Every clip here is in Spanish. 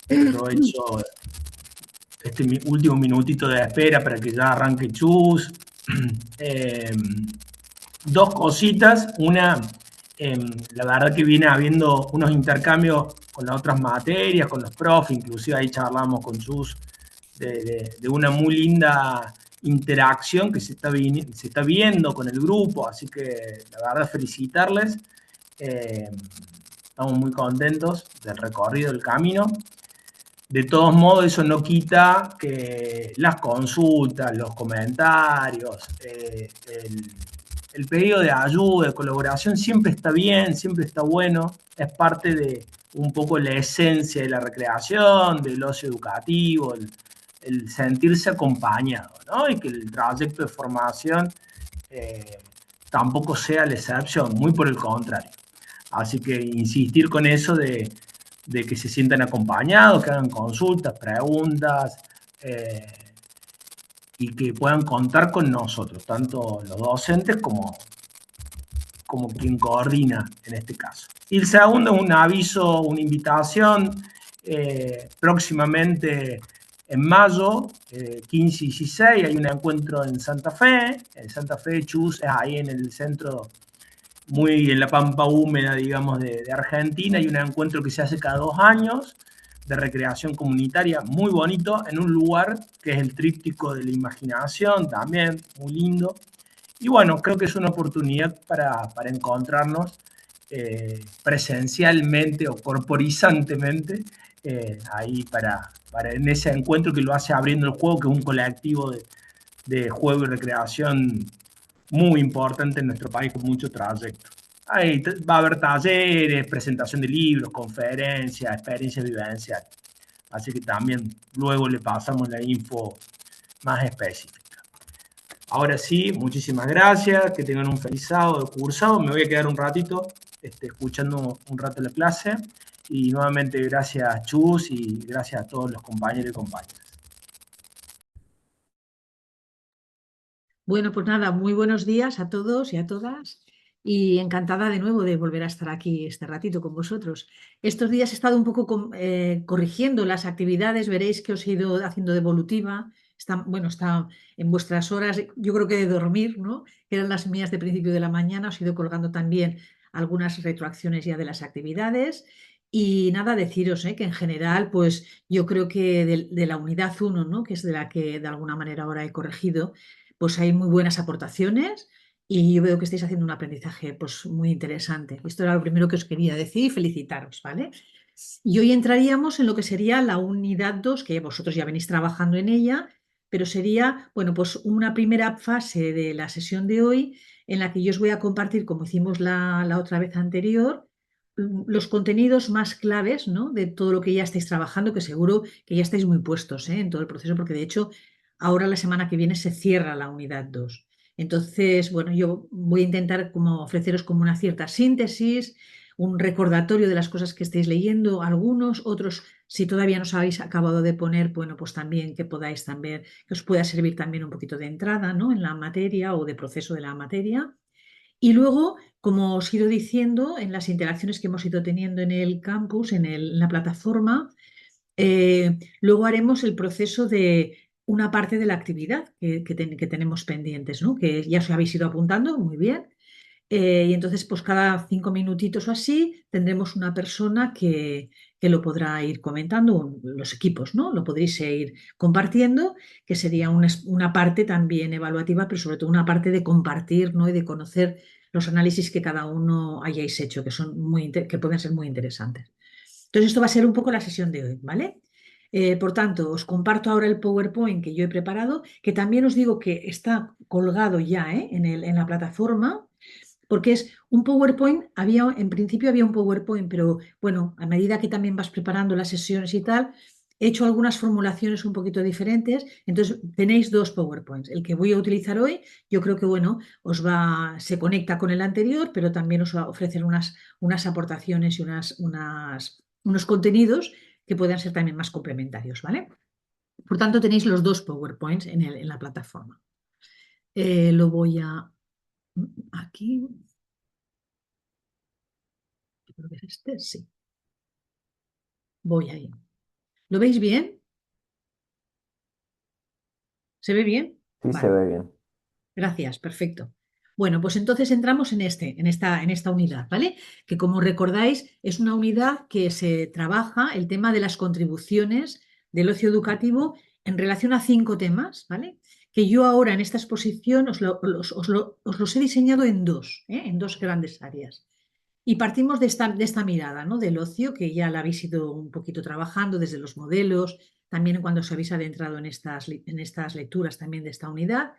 Aprovecho este último minutito de espera para que ya arranque Chus. Eh, Dos cositas. Una, la verdad que viene habiendo unos intercambios con las otras materias, con los profes, inclusive ahí charlamos con Chus de una muy linda interacción que se está viendo con el grupo, así que la verdad felicitarles. Eh, Estamos muy contentos del recorrido del camino. De todos modos, eso no quita que las consultas, los comentarios, el pedido de ayuda, de colaboración, siempre está bien, siempre está bueno. Es parte de un poco la esencia de la recreación, del ocio educativo, el sentirse acompañado, ¿no? Y que el trayecto de formación eh, tampoco sea la excepción, muy por el contrario. Así que insistir con eso de que se sientan acompañados, que hagan consultas, preguntas, eh, y que puedan contar con nosotros, tanto los docentes como quien coordina en este caso. Y el segundo es un aviso, una invitación, próximamente en mayo, 15 y 16, hay un encuentro en Santa Fe Chus, es ahí en el centro, muy en la pampa húmeda, digamos, de Argentina. Hay un encuentro que se hace cada 2 años de recreación comunitaria, muy bonito, en un lugar que es el tríptico de la imaginación, también muy lindo. Y bueno, creo que es una oportunidad para encontrarnos presencialmente o corporizantemente, ahí en ese encuentro que lo hace abriendo el juego, que es un colectivo de juego y recreación muy importante en nuestro país con mucho trayecto. Ahí va a haber talleres, presentación de libros, conferencias, experiencias vivenciales. Así que también luego le pasamos la info más específica. Ahora sí, muchísimas gracias, que tengan un feliz sábado de cursado. Me voy a quedar un ratito escuchando un rato la clase. Y nuevamente gracias Chus y gracias a todos los compañeros y compañeras. Bueno, pues nada, muy buenos días a todos y a todas y encantada de nuevo de volver a estar aquí este ratito con vosotros. Estos días he estado un poco corrigiendo las actividades, veréis que os he ido haciendo devolutiva. Está, bueno, está en vuestras horas, yo creo que de dormir, ¿no? Que eran las mías de principio de la mañana, os he ido colgando también algunas retroacciones ya de las actividades. Y nada, deciros, que en general, pues yo creo que de la unidad uno, ¿no? Que es de la que de alguna manera ahora he corregido, pues hay muy buenas aportaciones y yo veo que estáis haciendo un aprendizaje pues muy interesante. Esto era lo primero que os quería decir y felicitaros, ¿vale? Y hoy entraríamos en lo que sería la unidad 2 que vosotros ya venís trabajando en ella, pero sería, bueno, pues una primera fase de la sesión de hoy en la que yo os voy a compartir, como hicimos la otra vez anterior, los contenidos más claves, ¿no? De todo lo que ya estáis trabajando, que seguro que ya estáis muy puestos, en todo el proceso, porque de hecho ahora la semana que viene se cierra la unidad 2. Entonces, bueno, yo voy a intentar como ofreceros como una cierta síntesis, un recordatorio de las cosas que estáis leyendo, algunos, otros, si todavía no os habéis acabado de poner, bueno, pues también que podáis también, que os pueda servir también un poquito de entrada, ¿no? En la materia o de proceso de la materia. Y luego, como os he ido diciendo, en las interacciones que hemos ido teniendo en el campus, en la plataforma, luego haremos el proceso de una parte de la actividad que tenemos pendientes, ¿no? Que ya os habéis ido apuntando, muy bien. Y entonces, pues cada 5 minutitos o así, tendremos una persona que lo podrá ir comentando, los equipos, ¿no? Lo podréis ir compartiendo, que sería una parte también evaluativa, pero sobre todo una parte de compartir, ¿no? Y de conocer los análisis que cada uno hayáis hecho, que son que pueden ser muy interesantes. Entonces, esto va a ser un poco la sesión de hoy, ¿vale? Por tanto, os comparto ahora el PowerPoint que yo he preparado, que también os digo que está colgado ya, en la plataforma, porque es un PowerPoint, en principio había un PowerPoint, pero bueno, a medida que también vas preparando las sesiones y tal, he hecho algunas formulaciones un poquito diferentes, entonces tenéis dos PowerPoints. El que voy a utilizar hoy, yo creo que bueno, se conecta con el anterior, pero también os va a ofrecer unas aportaciones y unos contenidos que puedan ser también más complementarios, ¿vale? Por tanto, tenéis los dos PowerPoints en la plataforma. Lo voy a aquí, creo que es este, sí. Voy ahí. ¿Lo veis bien? ¿Se ve bien? Sí, se Vale. ve bien. Gracias, perfecto. Bueno, pues entonces entramos en esta unidad, ¿vale? Que como recordáis es una unidad que se trabaja el tema de las contribuciones del ocio educativo en relación a 5 temas, ¿vale? Que yo ahora en esta exposición os los he diseñado en dos, ¿eh? En dos grandes áreas. Y partimos de esta mirada, ¿no? Del ocio, que ya la habéis ido un poquito trabajando desde los modelos, también cuando os habéis adentrado en estas lecturas también de esta unidad.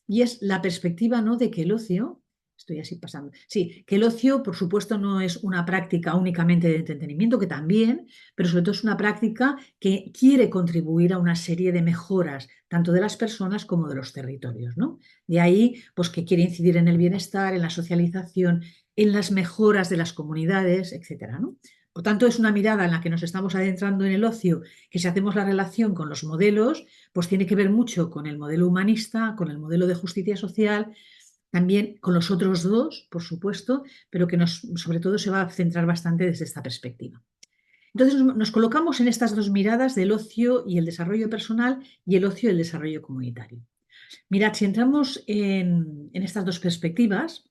Y es la perspectiva, ¿no? De que el ocio, estoy así pasando, sí, que el ocio, por supuesto, no es una práctica únicamente de entretenimiento, que también, pero sobre todo es una práctica que quiere contribuir a una serie de mejoras, tanto de las personas como de los territorios, ¿no? De ahí, pues que quiere incidir en el bienestar, en la socialización, en las mejoras de las comunidades, etcétera, ¿no? Por tanto, es una mirada en la que nos estamos adentrando en el ocio, que si hacemos la relación con los modelos, pues tiene que ver mucho con el modelo humanista, con el modelo de justicia social, también con los otros dos, por supuesto, pero que sobre todo se va a centrar bastante desde esta perspectiva. Entonces nos colocamos en estas dos miradas del ocio y el desarrollo personal y el ocio y el desarrollo comunitario. Mirad, si entramos en estas dos perspectivas,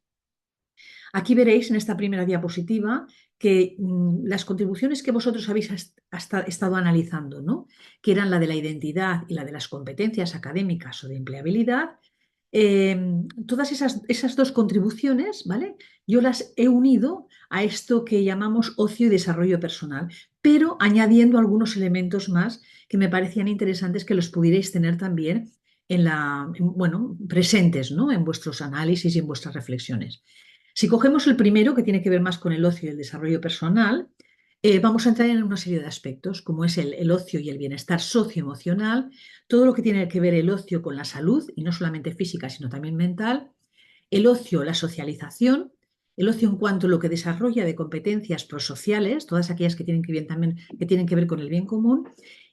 aquí veréis en esta primera diapositiva que las contribuciones que vosotros habéis estado analizando, ¿no? Que eran la de la identidad y la de las competencias académicas o de empleabilidad, eh, todas esas dos contribuciones, ¿vale? Yo las he unido a esto que llamamos ocio y desarrollo personal, pero añadiendo algunos elementos más que me parecían interesantes que los pudierais tener también bueno, presentes, ¿no? En vuestros análisis y en vuestras reflexiones. Si cogemos el primero, que tiene que ver más con el ocio y el desarrollo personal, vamos a entrar en una serie de aspectos, como es el ocio y el bienestar socioemocional, todo lo que tiene que ver el ocio con la salud, y no solamente física, sino también mental, el ocio, la socialización, el ocio en cuanto a lo que desarrolla de competencias prosociales, todas aquellas que tienen que ver también que tienen que ver con el bien común,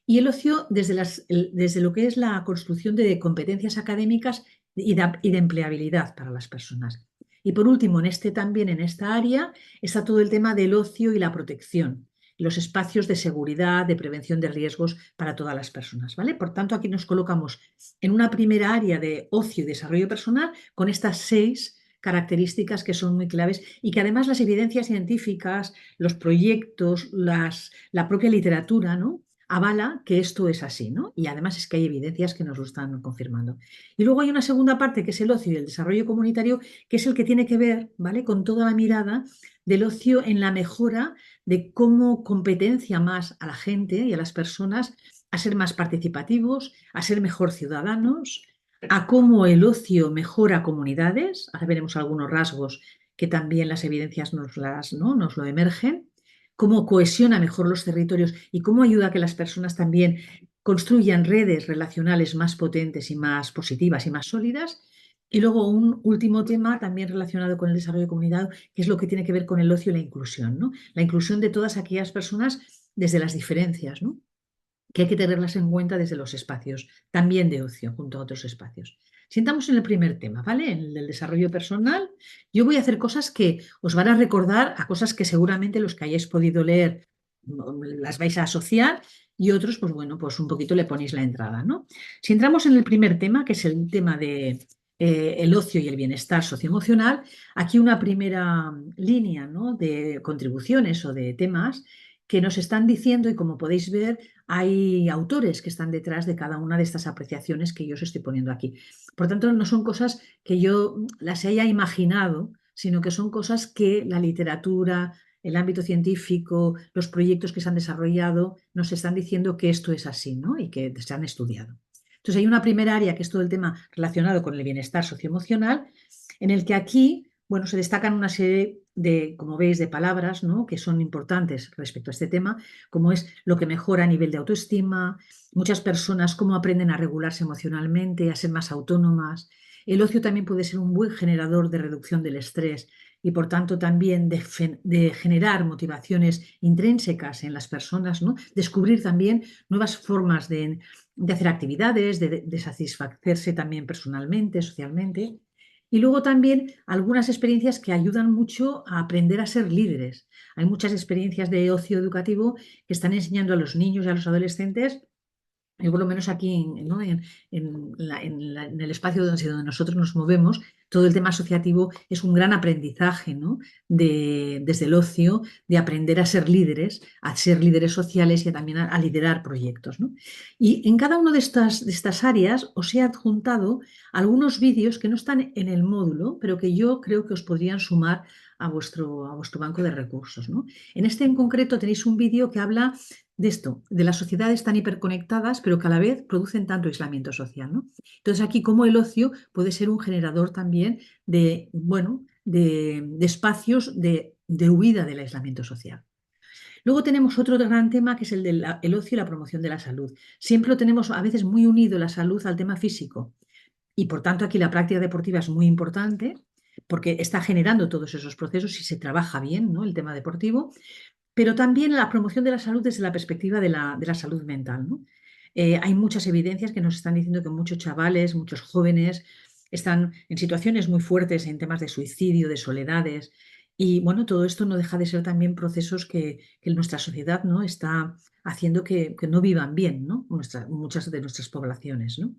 y el ocio desde lo que es la construcción de competencias académicas y de empleabilidad para las personas. Y por último, también en esta área está todo el tema del ocio y la protección, los espacios de seguridad, de prevención de riesgos para todas las personas, ¿vale? Por tanto, aquí nos colocamos en una primera área de ocio y desarrollo personal con estas 6 características que son muy claves y que además las evidencias científicas, los proyectos, la propia literatura, ¿no? Avala que esto es así, ¿no? Y además es que hay evidencias que nos lo están confirmando. Y luego hay una segunda parte que es el ocio y el desarrollo comunitario, que es el que tiene que ver, ¿vale? Con toda la mirada del ocio en la mejora de cómo competencia más a la gente y a las personas a ser más participativos, a ser mejor ciudadanos, a cómo el ocio mejora comunidades. Ahora veremos algunos rasgos que también las evidencias ¿no? nos lo emergen, cómo cohesiona mejor los territorios y cómo ayuda a que las personas también construyan redes relacionales más potentes y más positivas y más sólidas. Y luego un último tema también relacionado con el desarrollo comunitario, que es lo que tiene que ver con el ocio y la inclusión, ¿no? La inclusión de todas aquellas personas desde las diferencias, ¿no? Que hay que tenerlas en cuenta desde los espacios, también de ocio, junto a otros espacios. Sintamos en el primer tema, ¿vale? En el del desarrollo personal, yo voy a hacer cosas que os van a recordar a cosas que seguramente los que hayáis podido leer las vais a asociar y otros, pues bueno, pues un poquito le ponéis la entrada, ¿no? Si entramos en el primer tema, que es el tema de el ocio y el bienestar socioemocional, aquí una primera línea, ¿no? De contribuciones o de temas que nos están diciendo, y como podéis ver, hay autores que están detrás de cada una de estas apreciaciones que yo os estoy poniendo aquí. Por tanto, no son cosas que yo las haya imaginado, sino que son cosas que la literatura, el ámbito científico, los proyectos que se han desarrollado, nos están diciendo que esto es así, ¿no? Y que se han estudiado. Entonces, hay una primera área que es todo el tema relacionado con el bienestar socioemocional, en el que aquí, bueno, se destacan una serie de, como veis, de palabras, ¿no? Que son importantes respecto a este tema, como es lo que mejora a nivel de autoestima, muchas personas cómo aprenden a regularse emocionalmente, a ser más autónomas. El ocio también puede ser un buen generador de reducción del estrés y por tanto también de generar motivaciones intrínsecas en las personas, ¿no? Descubrir también nuevas formas de hacer actividades, de satisfacerse también personalmente, socialmente. Y luego también algunas experiencias que ayudan mucho a aprender a ser líderes. Hay muchas experiencias de ocio educativo que están enseñando a los niños y a los adolescentes, yo por lo menos aquí, ¿no? En el espacio donde nosotros nos movemos, todo el tema asociativo es un gran aprendizaje, ¿no? Desde el ocio, de aprender a ser líderes sociales y también a liderar proyectos, ¿no? Y en cada una de estas áreas os he adjuntado algunos vídeos que no están en el módulo, pero que yo creo que os podrían sumar a vuestro banco de recursos, ¿no? En este en concreto tenéis un vídeo que habla de esto, de las sociedades tan hiperconectadas, pero que a la vez producen tanto aislamiento social, ¿no? Entonces aquí como el ocio puede ser un generador también de, bueno, de espacios de huida del aislamiento social. Luego tenemos otro gran tema que es el del el ocio y la promoción de la salud. Siempre lo tenemos a veces muy unido la salud al tema físico y por tanto aquí la práctica deportiva es muy importante porque está generando todos esos procesos y se trabaja bien, ¿no? El tema deportivo, pero también la promoción de la salud desde la perspectiva de la salud mental, ¿no? Hay muchas evidencias que nos están diciendo que muchos chavales, muchos jóvenes están en situaciones muy fuertes en temas de suicidio, de soledades. Y bueno, todo esto no deja de ser también procesos que nuestra sociedad, ¿no? Está haciendo que no vivan bien, ¿no? Muchas de nuestras poblaciones, ¿no?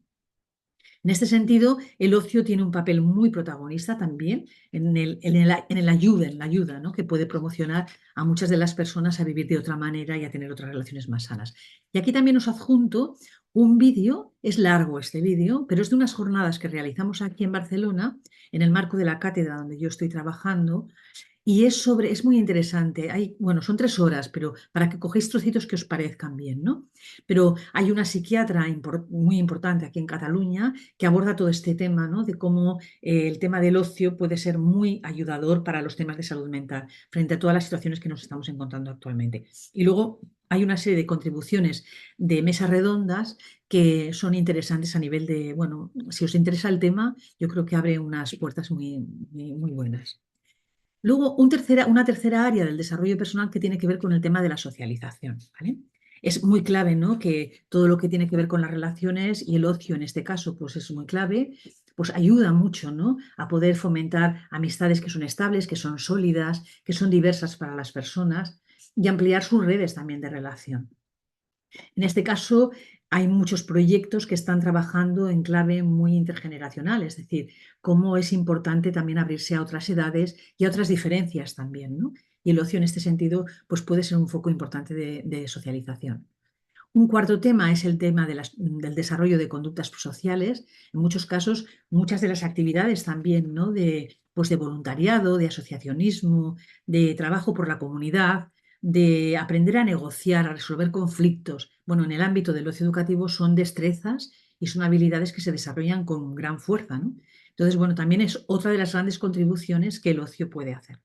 En este sentido, el ocio tiene un papel muy protagonista también en la ayuda, ¿no? Que puede promocionar a muchas de las personas a vivir de otra manera y a tener otras relaciones más sanas. Y aquí también os adjunto un vídeo, es largo este vídeo, pero es de unas jornadas que realizamos aquí en Barcelona, en el marco de la cátedra donde yo estoy trabajando, y es muy interesante. Bueno, son 3 horas, pero para que cogéis trocitos que os parezcan bien, ¿no? Pero hay una psiquiatra muy importante aquí en Cataluña que aborda todo este tema, ¿no? De cómo el tema del ocio puede ser muy ayudador para los temas de salud mental frente a todas las situaciones que nos estamos encontrando actualmente. Y luego hay una serie de contribuciones de mesas redondas que son interesantes a nivel de, bueno, si os interesa el tema, yo creo que abre unas puertas muy, muy, muy buenas. Luego, una tercera área del desarrollo personal que tiene que ver con el tema de la socialización, ¿vale? Es muy clave, ¿no? Que todo lo que tiene que ver con las relaciones y el ocio en este caso, pues es muy clave, pues ayuda mucho, ¿no? A poder fomentar amistades que son estables, que son sólidas, que son diversas para las personas y ampliar sus redes también de relación. En este caso, hay muchos proyectos que están trabajando en clave muy intergeneracional, es decir, cómo es importante también abrirse a otras edades y a otras diferencias también, ¿no? Y el ocio en este sentido, pues puede ser un foco importante de socialización. Un cuarto tema es el tema del desarrollo de conductas sociales. En muchos casos, muchas de las actividades también, ¿no? Pues de voluntariado, de asociacionismo, de trabajo por la comunidad, de aprender a negociar, a resolver conflictos. Bueno, en el ámbito del ocio educativo son destrezas y son habilidades que se desarrollan con gran fuerza, ¿no? Entonces, bueno, también es otra de las grandes contribuciones que el ocio puede hacer.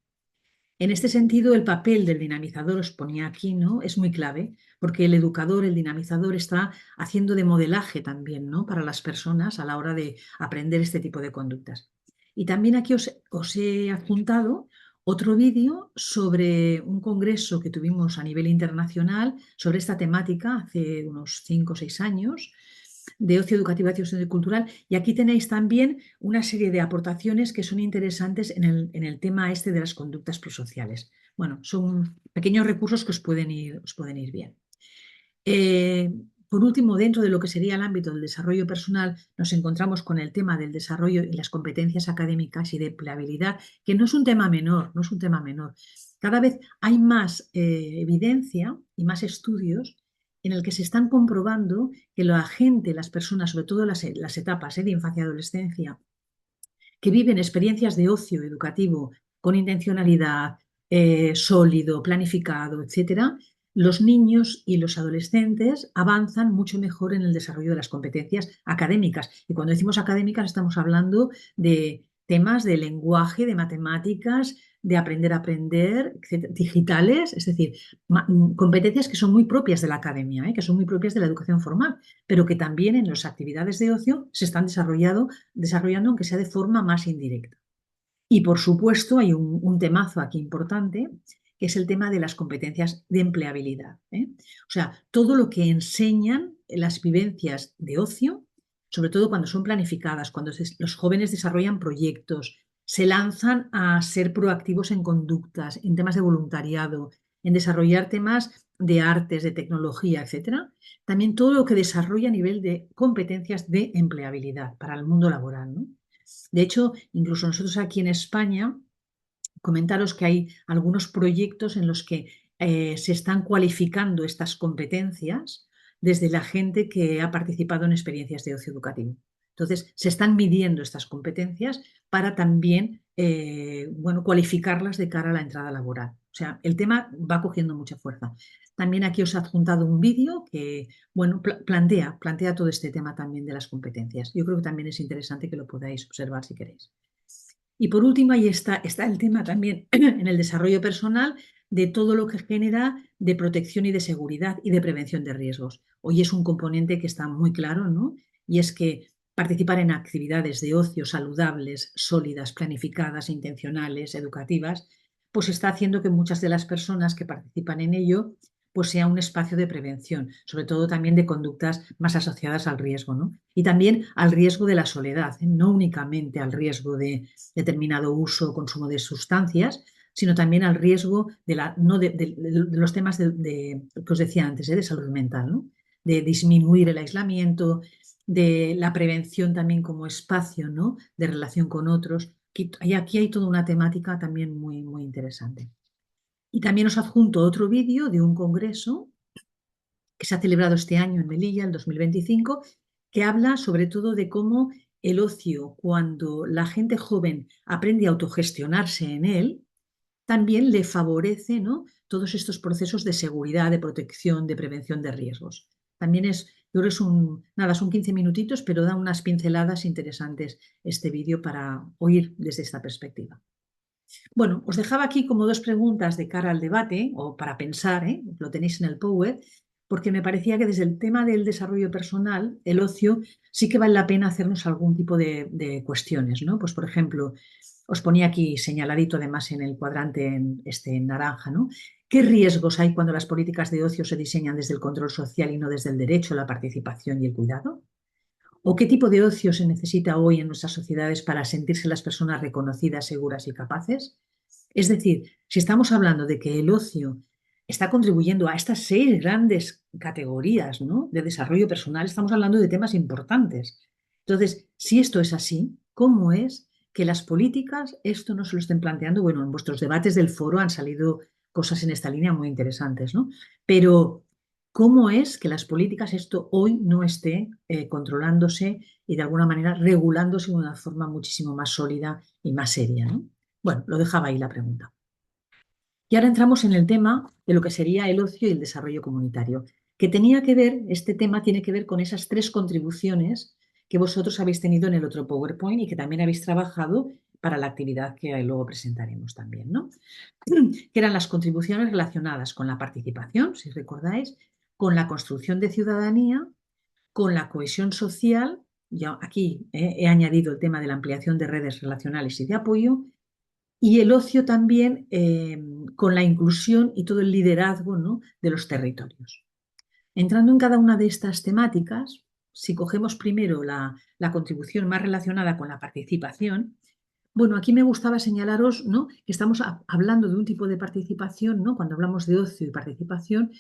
En este sentido, el papel del dinamizador, os ponía aquí, ¿no? Es muy clave, porque el educador, el dinamizador, está haciendo de modelaje también, ¿no? Para las personas a la hora de aprender este tipo de conductas. Y también aquí os he adjuntado otro vídeo sobre un congreso que tuvimos a nivel internacional sobre esta temática hace unos 5 o 6 años, de ocio educativo y ocio cultural. Y aquí tenéis también una serie de aportaciones que son interesantes en el tema este de las conductas prosociales. Bueno, son pequeños recursos que os pueden ir bien. Eh, por último, dentro de lo que sería el ámbito del desarrollo personal, nos encontramos con el tema del desarrollo y las competencias académicas y de empleabilidad, que no es un tema menor, no es un tema menor. Cada vez hay más evidencia y más estudios en el que se están comprobando que la gente, las personas, sobre todo las etapas de infancia y adolescencia, que viven experiencias de ocio educativo con intencionalidad, sólido, planificado, etcétera, los niños y los adolescentes avanzan mucho mejor en el desarrollo de las competencias académicas. Y cuando decimos académicas estamos hablando de temas de lenguaje, de matemáticas, de aprender a aprender, digitales, es decir, competencias que son muy propias de la academia, que son muy propias de la educación formal, pero que también en las actividades de ocio se están desarrollando, aunque sea de forma más indirecta. Y por supuesto hay un temazo aquí importante, que es el tema de las competencias de empleabilidad. O sea, todo lo que enseñan las vivencias de ocio sobre todo cuando son planificadas, cuando los jóvenes desarrollan proyectos, se lanzan a ser proactivos en conductas, en temas de voluntariado, en desarrollar temas de artes, de tecnología, etcétera. También todo lo que desarrolla a nivel de competencias de empleabilidad para el mundo laboral, ¿no? De hecho, incluso nosotros aquí en España, comentaros que hay algunos proyectos en los que se están cualificando estas competencias desde la gente que ha participado en experiencias de ocio educativo. Entonces, se están midiendo estas competencias para también bueno, cualificarlas de cara a la entrada laboral. O sea, el tema va cogiendo mucha fuerza. También aquí os he adjuntado un vídeo que bueno, plantea todo este tema también de las competencias. Yo creo que también es interesante que lo podáis observar si queréis. Y por último, ahí está el tema también en el desarrollo personal de todo lo que genera de protección y de seguridad y de prevención de riesgos. Hoy es un componente que está muy claro, ¿no? Y es que participar en actividades de ocio saludables, sólidas, planificadas, intencionales, educativas, pues está haciendo que muchas de las personas que participan en ello pues sea un espacio de prevención, sobre todo también de conductas más asociadas al riesgo, ¿no? Y también al riesgo de la soledad, ¿eh? No únicamente al riesgo de determinado uso o consumo de sustancias, sino también al riesgo de, no de los temas que os decía antes, de salud mental, ¿no? De disminuir el aislamiento, de la prevención también como espacio, ¿no? De relación con otros. Aquí hay toda una temática también muy, muy interesante. Y también os adjunto otro vídeo de un congreso que se ha celebrado este año en Melilla, el 2025, que habla sobre todo de cómo el ocio, cuando la gente joven aprende a autogestionarse en él, también le favorece, ¿no? Todos estos procesos de seguridad, de protección, de prevención de riesgos. También yo creo que nada, son 15 minutitos, pero da unas pinceladas interesantes este vídeo para oír desde esta perspectiva. Bueno, os dejaba aquí como dos preguntas de cara al debate o para pensar, ¿eh? Lo tenéis en el Power, porque me parecía que desde el tema del desarrollo personal, el ocio, sí que vale la pena hacernos algún tipo de cuestiones, ¿no? Pues, por ejemplo, os ponía aquí señaladito además en el cuadrante en naranja, ¿no? ¿Qué riesgos hay cuando las políticas de ocio se diseñan desde el control social y no desde el derecho, la participación y el cuidado? ¿O qué tipo de ocio se necesita hoy en nuestras sociedades para sentirse las personas reconocidas, seguras y capaces? Es decir, si estamos hablando de que el ocio está contribuyendo a estas 6 grandes categorías, ¿no? De desarrollo personal, estamos hablando de temas importantes. Entonces, si esto es así, ¿cómo es que las políticas esto no se lo estén planteando? Bueno, en vuestros debates del foro han salido cosas en esta línea muy interesantes, ¿no? Pero ¿cómo es que las políticas esto hoy no esté controlándose y de alguna manera regulándose de una forma muchísimo más sólida y más seria, ¿no? Bueno, lo dejaba ahí la pregunta. Y ahora entramos en el tema de lo que sería el ocio y el desarrollo comunitario, que tenía que ver, este tema tiene que ver con esas 3 contribuciones que vosotros habéis tenido en el otro PowerPoint y que también habéis trabajado para la actividad que luego presentaremos también, ¿no? Que eran las contribuciones relacionadas con la participación, si recordáis, con la construcción de ciudadanía, con la cohesión social, ya aquí he añadido el tema de la ampliación de redes relacionales y de apoyo, y el ocio también con la inclusión y todo el liderazgo, ¿no? De los territorios. Entrando en cada una de estas temáticas, si cogemos primero la contribución más relacionada con la participación, bueno, aquí me gustaba señalaros, ¿no? Que estamos hablando de un tipo de participación, ¿no? Cuando hablamos de ocio y participación,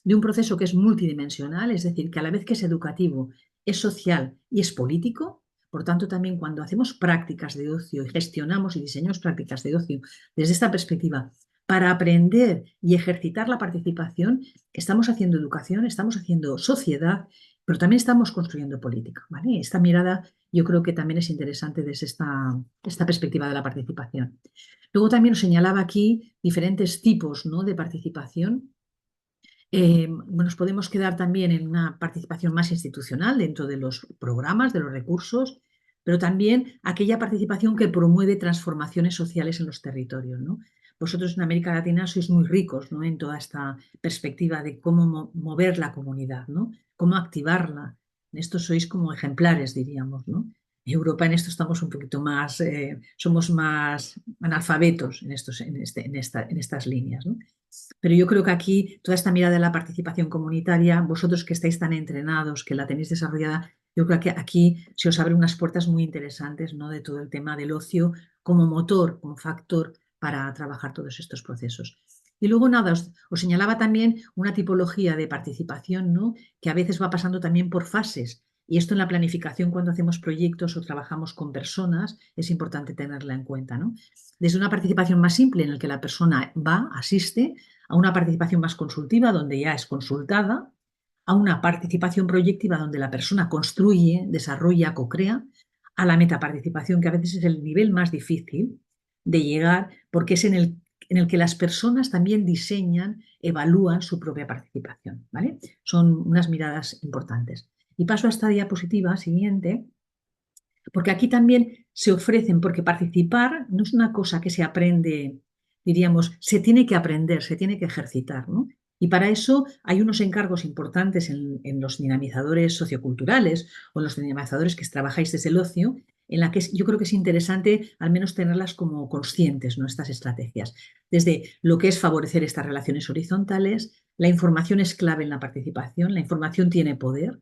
de un proceso que es multidimensional, es decir, que a la vez que es educativo, es social y es político. Por tanto, también cuando hacemos prácticas de ocio y gestionamos y diseñamos prácticas de ocio desde esta perspectiva, para aprender y ejercitar la participación, estamos haciendo educación, estamos haciendo sociedad, pero también estamos construyendo política, ¿vale? Esta mirada yo creo que también es interesante desde esta perspectiva de la participación. Luego también os señalaba aquí diferentes tipos, ¿no? De participación. Nos podemos quedar también en una participación más institucional dentro de los programas, de los recursos, pero también aquella participación que promueve transformaciones sociales en los territorios, ¿no? Vosotros en América Latina sois muy ricos, ¿no? En toda esta perspectiva de cómo mover la comunidad, ¿no? Cómo activarla. En esto sois como ejemplares, diríamos, ¿no? Europa en esto estamos un poquito más, somos más analfabetos en estas líneas, ¿no? Pero yo creo que aquí toda esta mirada de la participación comunitaria, vosotros que estáis tan entrenados, que la tenéis desarrollada, Yo creo que aquí se os abren unas puertas muy interesantes, ¿no? De todo el tema del ocio como motor, como factor para trabajar todos estos procesos. Y luego nada, os señalaba también una tipología de participación, ¿no? Que a veces va pasando también por fases. Y esto en la planificación, cuando hacemos proyectos o trabajamos con personas, es importante tenerla en cuenta, ¿no? Desde una participación más simple, en la que la persona va, asiste, a una participación más consultiva, donde ya es consultada, a una participación proyectiva, donde la persona construye, desarrolla, co-crea, a la metaparticipación, que a veces es el nivel más difícil de llegar, porque es en el que las personas también diseñan, evalúan su propia participación, ¿vale? Son unas miradas importantes. Y paso a esta diapositiva siguiente, porque aquí también se ofrecen, porque participar no es una cosa que se aprende, diríamos, se tiene que aprender, se tiene que ejercitar, ¿no? Y para eso hay unos encargos importantes en los dinamizadores socioculturales o en los dinamizadores que trabajáis desde el ocio, en la que yo creo que es interesante al menos tenerlas como conscientes, ¿no? Estas estrategias. Desde lo que es favorecer estas relaciones horizontales, la información es clave en la participación, la información tiene poder,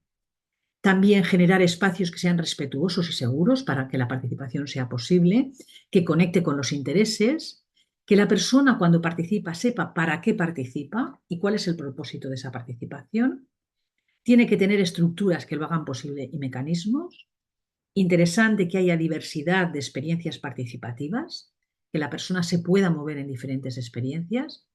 también generar espacios que sean respetuosos y seguros para que la participación sea posible, que conecte con los intereses, que la persona cuando participa sepa para qué participa y cuál es el propósito de esa participación. Tiene que tener estructuras que lo hagan posible y mecanismos. Interesante que haya diversidad de experiencias participativas, que la persona se pueda mover en diferentes experiencias,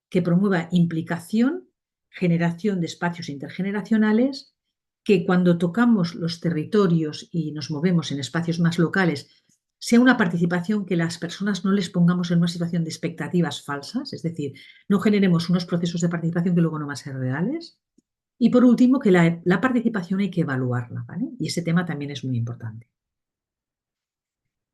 que promueva implicación, generación de espacios intergeneracionales, que cuando tocamos los territorios y nos movemos en espacios más locales, sea una participación que las personas no les pongamos en una situación de expectativas falsas, es decir, no generemos unos procesos de participación que luego no van a ser reales. Y por último, que la participación hay que evaluarla, ¿vale? Y ese tema también es muy importante.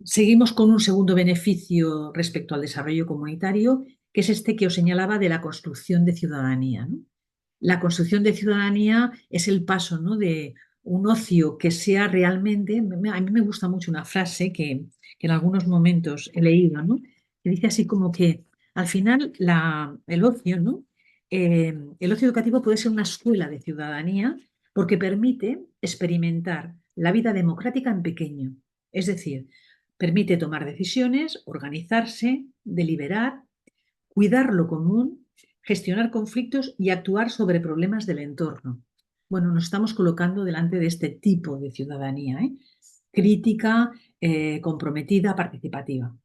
Seguimos con un segundo beneficio respecto al desarrollo comunitario, que es este que os señalaba de la construcción de ciudadanía, ¿no? La construcción de ciudadanía es el paso, ¿no? De un ocio que sea realmente, a mí me gusta mucho una frase que en algunos momentos he leído, ¿no? Que dice así como que al final el ocio, ¿no? El ocio educativo puede ser una escuela de ciudadanía porque permite experimentar la vida democrática en pequeño. Es decir, permite tomar decisiones, organizarse, deliberar, cuidar lo común, gestionar conflictos y actuar sobre problemas del entorno. Bueno, nos estamos colocando delante de este tipo de ciudadanía, ¿eh? Crítica, comprometida, participativa.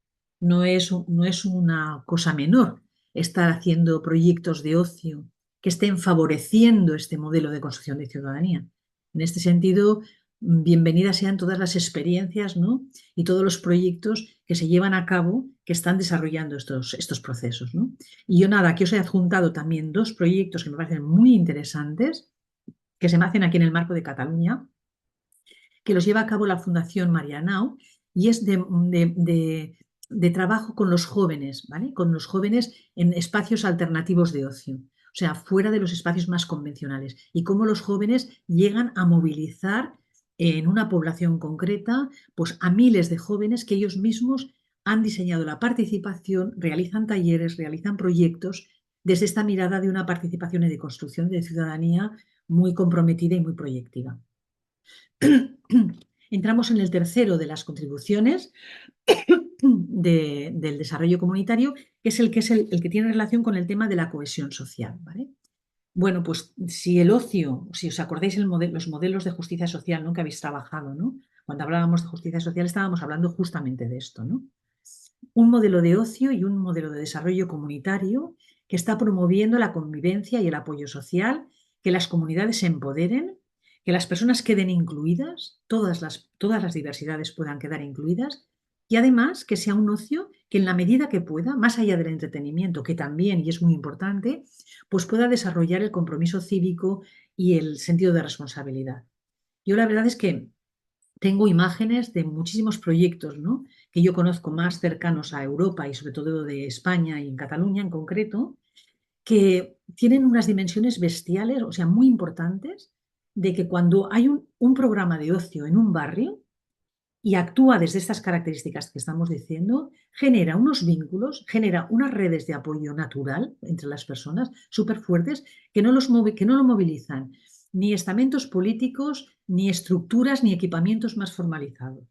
No es una cosa menor estar haciendo proyectos de ocio que estén favoreciendo este modelo de construcción de ciudadanía. En este sentido, bienvenidas sean todas las experiencias, ¿no? Y todos los proyectos que se llevan a cabo, que están desarrollando estos procesos, ¿no? Y yo nada, aquí os he adjuntado también dos proyectos que me parecen muy interesantes, que se me hacen aquí en el marco de Cataluña, que los lleva a cabo la Fundación Marianao y es de trabajo con los jóvenes, ¿vale? Con los jóvenes en espacios alternativos de ocio, o sea, fuera de los espacios más convencionales, y cómo los jóvenes llegan a movilizar en una población concreta, pues a miles de jóvenes que ellos mismos han diseñado la participación, realizan talleres, realizan proyectos desde esta mirada de una participación y de construcción de ciudadanía muy comprometida y muy proyectiva. Entramos en el tercero de las contribuciones del desarrollo comunitario, que es el que tiene relación con el tema de la cohesión social, ¿vale? Bueno, pues si el ocio, si os acordáis los modelos de justicia social, ¿no? Que habéis trabajado, ¿no? Cuando hablábamos de justicia social estábamos hablando justamente de esto, ¿no? Un modelo de ocio y un modelo de desarrollo comunitario que está promoviendo la convivencia y el apoyo social, que las comunidades se empoderen, que las personas queden incluidas, todas las diversidades puedan quedar incluidas, y además que sea un ocio que en la medida que pueda, más allá del entretenimiento, que también y es muy importante, pues pueda desarrollar el compromiso cívico y el sentido de responsabilidad. Yo la verdad es que tengo imágenes de muchísimos proyectos, ¿no? Que yo conozco más cercanos a Europa y sobre todo de España y en Cataluña en concreto, que tienen unas dimensiones bestiales, o sea, muy importantes, de que cuando hay un programa de ocio en un barrio y actúa desde estas características que estamos diciendo, genera unos vínculos, genera unas redes de apoyo natural entre las personas súper fuertes que no lo movilizan ni estamentos políticos, ni estructuras, ni equipamientos más formalizados.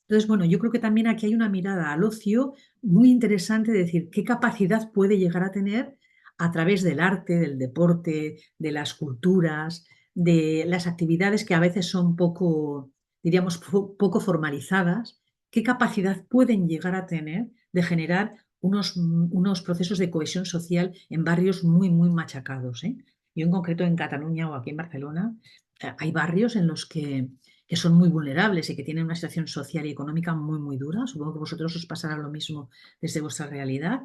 Entonces, bueno, yo creo que también aquí hay una mirada al ocio muy interesante de decir qué capacidad puede llegar a tener a través del arte, del deporte, de las culturas, de las actividades que a veces son poco, diríamos, poco formalizadas, qué capacidad pueden llegar a tener de generar unos procesos de cohesión social en barrios muy, muy machacados, ¿eh? Yo en concreto en Cataluña o aquí en Barcelona hay barrios en los que son muy vulnerables y que tienen una situación social y económica muy, muy dura. Supongo que a vosotros os pasará lo mismo desde vuestra realidad,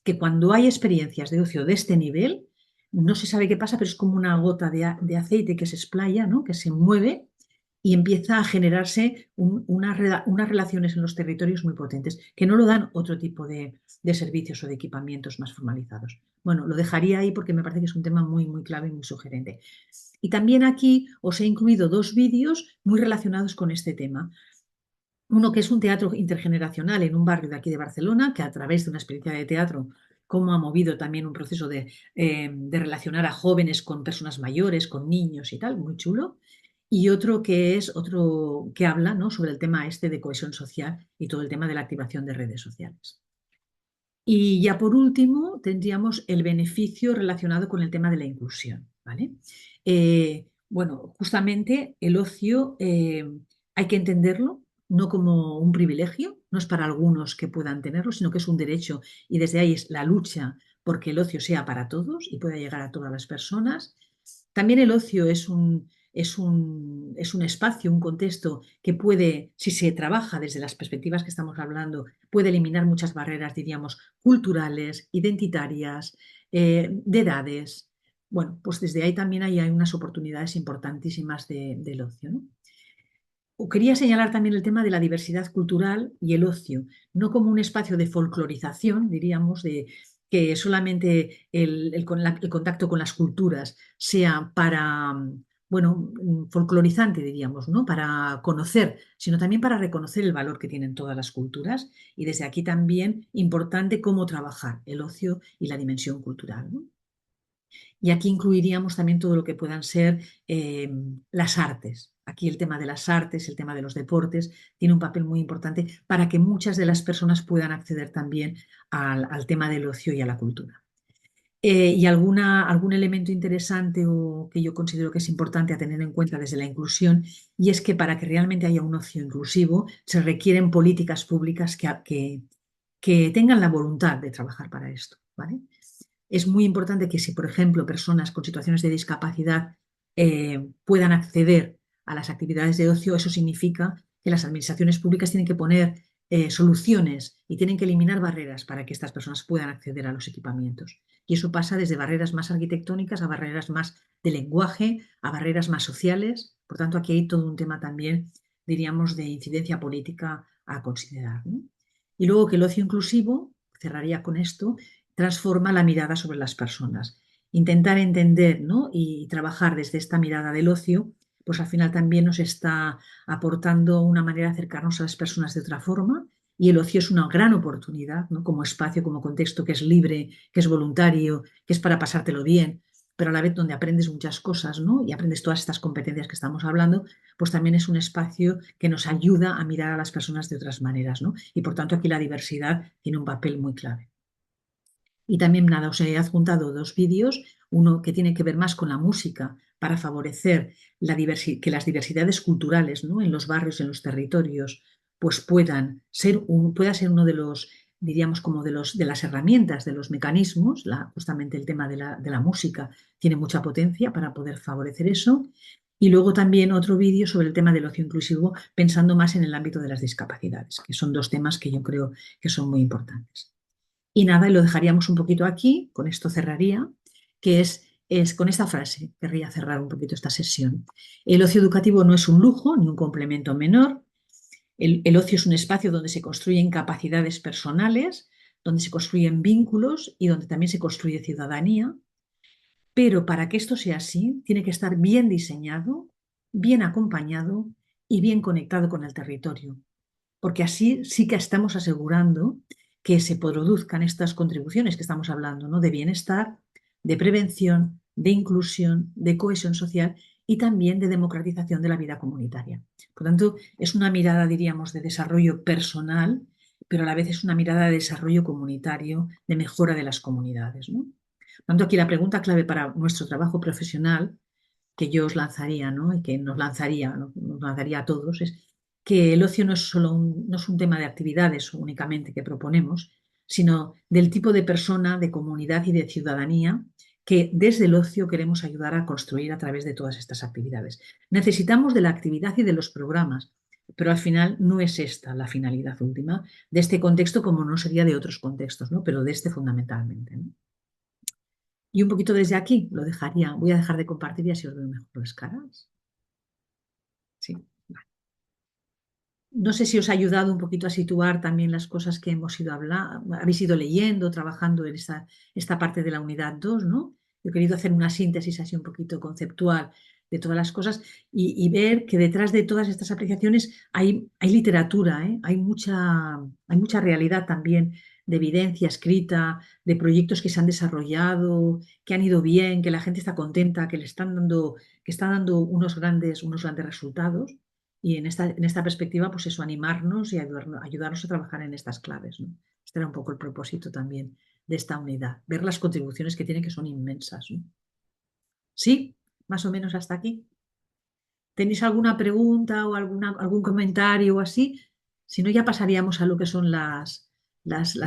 que cuando hay experiencias de ocio de este nivel, no se sabe qué pasa, pero es como una gota de aceite que se explaya, ¿no? Que se mueve y empieza a generarse unas relaciones en los territorios muy potentes, que no lo dan otro tipo de servicios o de equipamientos más formalizados. Bueno, lo dejaría ahí porque me parece que es un tema muy, muy clave y muy sugerente. Y también aquí os he incluido dos vídeos muy relacionados con este tema. Uno que es un teatro intergeneracional en un barrio de aquí de Barcelona, que a través de una experiencia de teatro, cómo ha movido también un proceso de relacionar a jóvenes con personas mayores, con niños y tal, muy chulo. Y otro que es otro que habla, ¿no?, sobre el tema este de cohesión social y todo el tema de la activación de redes sociales. Y ya por último, tendríamos el beneficio relacionado con el tema de la inclusión, ¿vale? Bueno, justamente el ocio hay que entenderlo no como un privilegio, no es para algunos que puedan tenerlo, sino que es un derecho y desde ahí es la lucha porque el ocio sea para todos y pueda llegar a todas las personas. También el ocio es un espacio, un contexto que puede, si se trabaja desde las perspectivas que estamos hablando, puede eliminar muchas barreras, diríamos, culturales, identitarias, de edades. Bueno, pues desde ahí también hay unas oportunidades importantísimas del ocio, ¿no? Quería señalar también el tema de la diversidad cultural y el ocio, no como un espacio de folclorización, diríamos, de que solamente el contacto con las culturas sea para, bueno, folclorizante, diríamos, ¿no? Para conocer, sino también para reconocer el valor que tienen todas las culturas y desde aquí también importante cómo trabajar el ocio y la dimensión cultural, ¿no? Y aquí incluiríamos también todo lo que puedan ser las artes. Aquí el tema de las artes, el tema de los deportes, tiene un papel muy importante para que muchas de las personas puedan acceder también al tema del ocio y a la cultura. Y algún elemento interesante o que yo considero que es importante a tener en cuenta desde la inclusión, y es que para que realmente haya un ocio inclusivo se requieren políticas públicas que tengan la voluntad de trabajar para esto, ¿vale? Es muy importante que si, por ejemplo, personas con situaciones de discapacidad puedan acceder a las actividades de ocio, eso significa que las administraciones públicas tienen que poner soluciones y tienen que eliminar barreras para que estas personas puedan acceder a los equipamientos. Y eso pasa desde barreras más arquitectónicas a barreras más de lenguaje, a barreras más sociales. Por tanto, aquí hay todo un tema también, diríamos, de incidencia política a considerar, ¿no? Y luego que el ocio inclusivo, cerraría con esto, transforma la mirada sobre las personas. Intentar entender, ¿no?, y trabajar desde esta mirada del ocio, pues al final también nos está aportando una manera de acercarnos a las personas de otra forma y el ocio es una gran oportunidad, ¿no?, como espacio, como contexto que es libre, que es voluntario, que es para pasártelo bien, pero a la vez donde aprendes muchas cosas, ¿no?, y aprendes todas estas competencias que estamos hablando, pues también es un espacio que nos ayuda a mirar a las personas de otras maneras, ¿no? Y por tanto aquí la diversidad tiene un papel muy clave. Y también, nada, os he adjuntado dos vídeos, uno que tiene que ver más con la música para favorecer que las diversidades culturales, ¿no?, en los barrios, en los territorios, pues pueda ser uno de los, diríamos, como de las herramientas, de los mecanismos, justamente el tema de la música tiene mucha potencia para poder favorecer eso. Y luego también otro vídeo sobre el tema del ocio inclusivo, pensando más en el ámbito de las discapacidades, que son dos temas que yo creo que son muy importantes. Y nada, y lo dejaríamos un poquito aquí, con esto cerraría, que es con esta frase, querría cerrar un poquito esta sesión. El ocio educativo no es un lujo ni un complemento menor. El ocio es un espacio donde se construyen capacidades personales, donde se construyen vínculos y donde también se construye ciudadanía. Pero para que esto sea así, tiene que estar bien diseñado, bien acompañado y bien conectado con el territorio, porque así sí que estamos asegurando que se produzcan estas contribuciones que estamos hablando, ¿no?, de bienestar, de prevención, de inclusión, de cohesión social y también de democratización de la vida comunitaria. Por tanto, es una mirada, diríamos, de desarrollo personal, pero a la vez es una mirada de desarrollo comunitario, de mejora de las comunidades, ¿no? Por tanto, aquí la pregunta clave para nuestro trabajo profesional que yo os lanzaría, ¿no? Y que nos lanzaría a todos, es que el ocio no es no es un tema de actividades únicamente que proponemos, sino del tipo de persona, de comunidad y de ciudadanía que desde el ocio queremos ayudar a construir a través de todas estas actividades. Necesitamos de la actividad y de los programas, pero al final no es esta la finalidad última de este contexto como no sería de otros contextos, ¿no? Pero de este fundamentalmente, ¿no? Y un poquito desde aquí lo dejaría, voy a dejar de compartir y así os veo mejor las caras. Sí. No sé si os ha ayudado un poquito a situar también las cosas que hemos ido hablando, habéis ido leyendo, trabajando en esta parte de la unidad 2, ¿no? Yo he querido hacer una síntesis así un poquito conceptual de todas las cosas y ver que detrás de todas estas apreciaciones hay literatura, ¿eh? Hay mucha realidad también de evidencia escrita, de proyectos que se han desarrollado, que han ido bien, que la gente está contenta, que están dando unos grandes resultados. Y en esta perspectiva, pues eso, animarnos y ayudarnos a trabajar en estas claves, ¿no? Este era un poco el propósito también de esta unidad, ver las contribuciones que tiene, que son inmensas, ¿no? Sí, más o menos hasta aquí. ¿Tenéis alguna pregunta o algún comentario o así? Si no, ya pasaríamos a lo que son las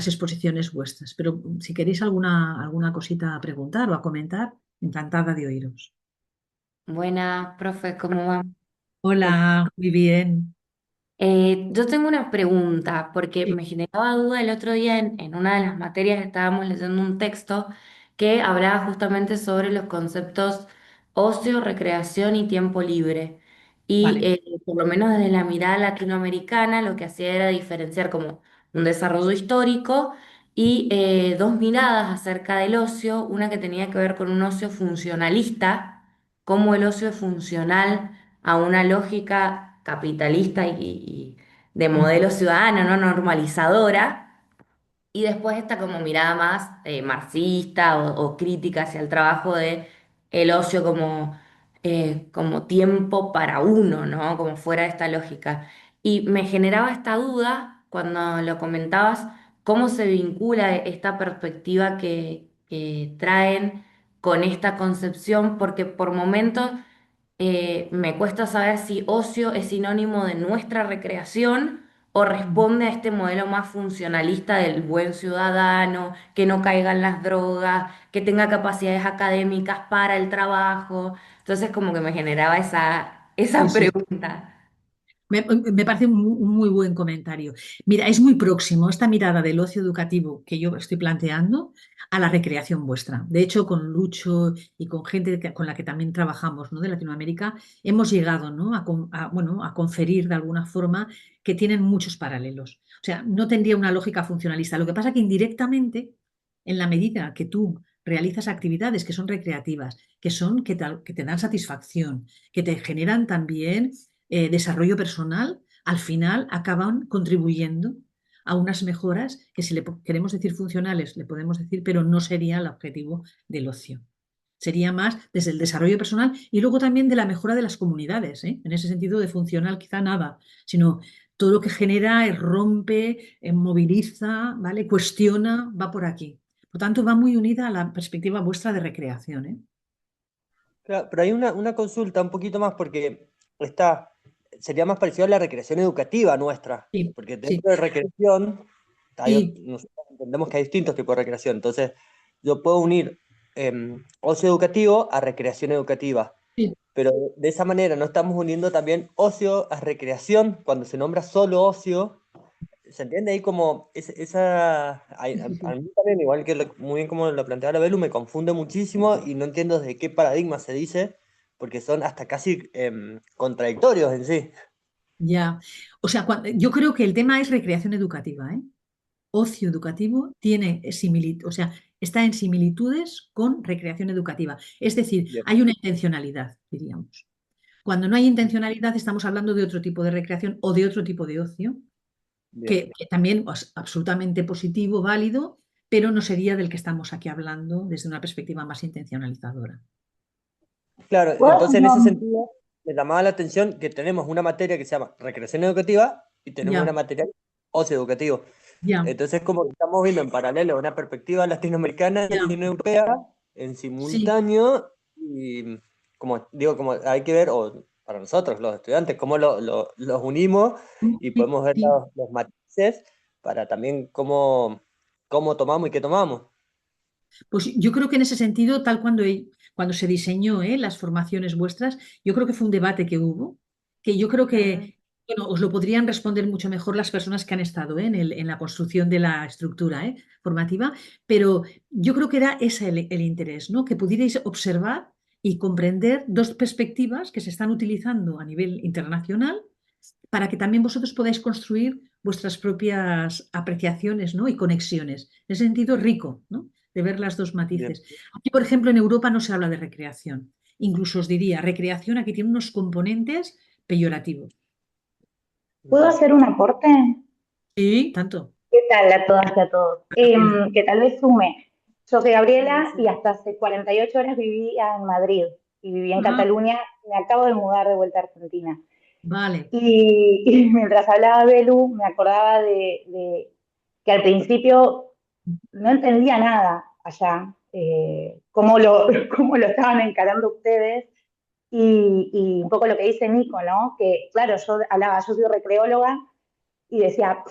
exposiciones vuestras. Pero si queréis alguna cosita a preguntar o a comentar, encantada de oíros. Buenas, profe, ¿cómo va? Hola, muy bien. Yo tengo una pregunta, porque Sí, me generaba duda el otro día en una de las materias estábamos leyendo un texto que hablaba justamente sobre los conceptos ocio, recreación y tiempo libre. Y vale. por lo menos desde la mirada latinoamericana lo que hacía era diferenciar como un desarrollo histórico y dos miradas acerca del ocio, una que tenía que ver con un ocio funcionalista, cómo el ocio es funcional a una lógica capitalista y de modelo ciudadano, ¿no? Normalizadora, y después está como mirada más marxista o crítica hacia el trabajo de el ocio como tiempo para uno, ¿no? Como fuera de esta lógica. Y me generaba esta duda cuando lo comentabas, cómo se vincula esta perspectiva que traen con esta concepción, porque por momentos me cuesta saber si ocio es sinónimo de nuestra recreación o responde a este modelo más funcionalista del buen ciudadano, que no caiga en las drogas, que tenga capacidades académicas para el trabajo. Entonces como que me generaba Sí, esa sí. pregunta. Me parece un muy buen comentario. Mira, es muy próximo esta mirada del ocio educativo que yo estoy planteando a la recreación vuestra. De hecho, con Lucho y con gente con la que también trabajamos, ¿no? De Latinoamérica, hemos llegado, ¿no? Bueno, a conferir de alguna forma que tienen muchos paralelos. O sea, no tendría una lógica funcionalista. Lo que pasa que indirectamente, en la medida que tú realizas actividades que son recreativas, que te dan satisfacción, que te generan también desarrollo personal, al final acaban contribuyendo a unas mejoras que si queremos decir funcionales, le podemos decir, pero no sería el objetivo del ocio. Sería más desde el desarrollo personal y luego también de la mejora de las comunidades, ¿eh? En ese sentido de funcional quizá nada, sino todo lo que genera, rompe, moviliza, ¿vale? Cuestiona, va por aquí. Por tanto, va muy unida a la perspectiva vuestra de recreación, ¿eh? Claro, pero hay una consulta un poquito más porque esta sería más parecido a la recreación educativa nuestra, Sí, porque sí, dentro de recreación sí, nosotros entendemos que hay distintos tipos de recreación, entonces yo puedo unir ocio educativo a recreación educativa, sí, pero de esa manera no estamos uniendo también ocio a recreación cuando se nombra solo ocio. ¿Se entiende ahí como sí, sí, a sí. mí también, igual que muy bien como lo planteaba la Belu, me confunde muchísimo y no entiendo desde qué paradigma se dice, porque son hasta casi contradictorios en sí. Ya. O sea, yo creo que el tema es recreación educativa, ¿eh? Ocio educativo tiene similitud, o sea, está en similitudes con recreación educativa. Es decir, Bien, hay una intencionalidad, diríamos. Cuando no hay intencionalidad, estamos hablando de otro tipo de recreación o de otro tipo de ocio, bien. que también es absolutamente positivo, válido, pero no sería del que estamos aquí hablando desde una perspectiva más intencionalizadora. Claro, Vos entonces en ese no, sentido me llamaba la atención que tenemos una materia que se llama recreación educativa y tenemos una Ya, materia ocio educativo. ya, Entonces como que estamos viendo en paralelo una perspectiva latinoamericana y ya. una europea en Sí, simultáneo y como digo, como hay que ver, o para nosotros los estudiantes, cómo los unimos y sí, podemos ver sí. los matices para también cómo tomamos y qué tomamos. Pues yo creo que en ese sentido, tal cuando se diseñó las formaciones vuestras, yo creo que fue un debate que hubo, que yo creo Ujú. que bueno, os lo podrían responder mucho mejor las personas que han estado en la construcción de la estructura formativa, pero yo creo que era ese el interés, ¿no? Que pudierais observar y comprender dos perspectivas que se están utilizando a nivel internacional para que también vosotros podáis construir vuestras propias apreciaciones, ¿no? Y conexiones. En ese sentido, rico, ¿no? De ver las dos Bien. matices. Aquí, por ejemplo, en Europa no se habla de recreación. Incluso os diría, recreación aquí tiene unos componentes peyorativos. ¿puedo Ujú. hacer un aporte? Sí, tanto. ¿Qué tal a todas y a todos? Gabriela. Que tal vez sume. Yo soy Sí, Gabriela y sí. hasta hace 48 horas vivía en Madrid y vivía en Ah, Cataluña. Me acabo de mudar de vuelta a Argentina. vale. Y mientras hablaba Belu, me acordaba de que al principio no entendía nada allá, cómo lo estaban encarando ustedes y un poco lo que dice Nico, ¿no? Que claro, yo soy recreóloga y decía,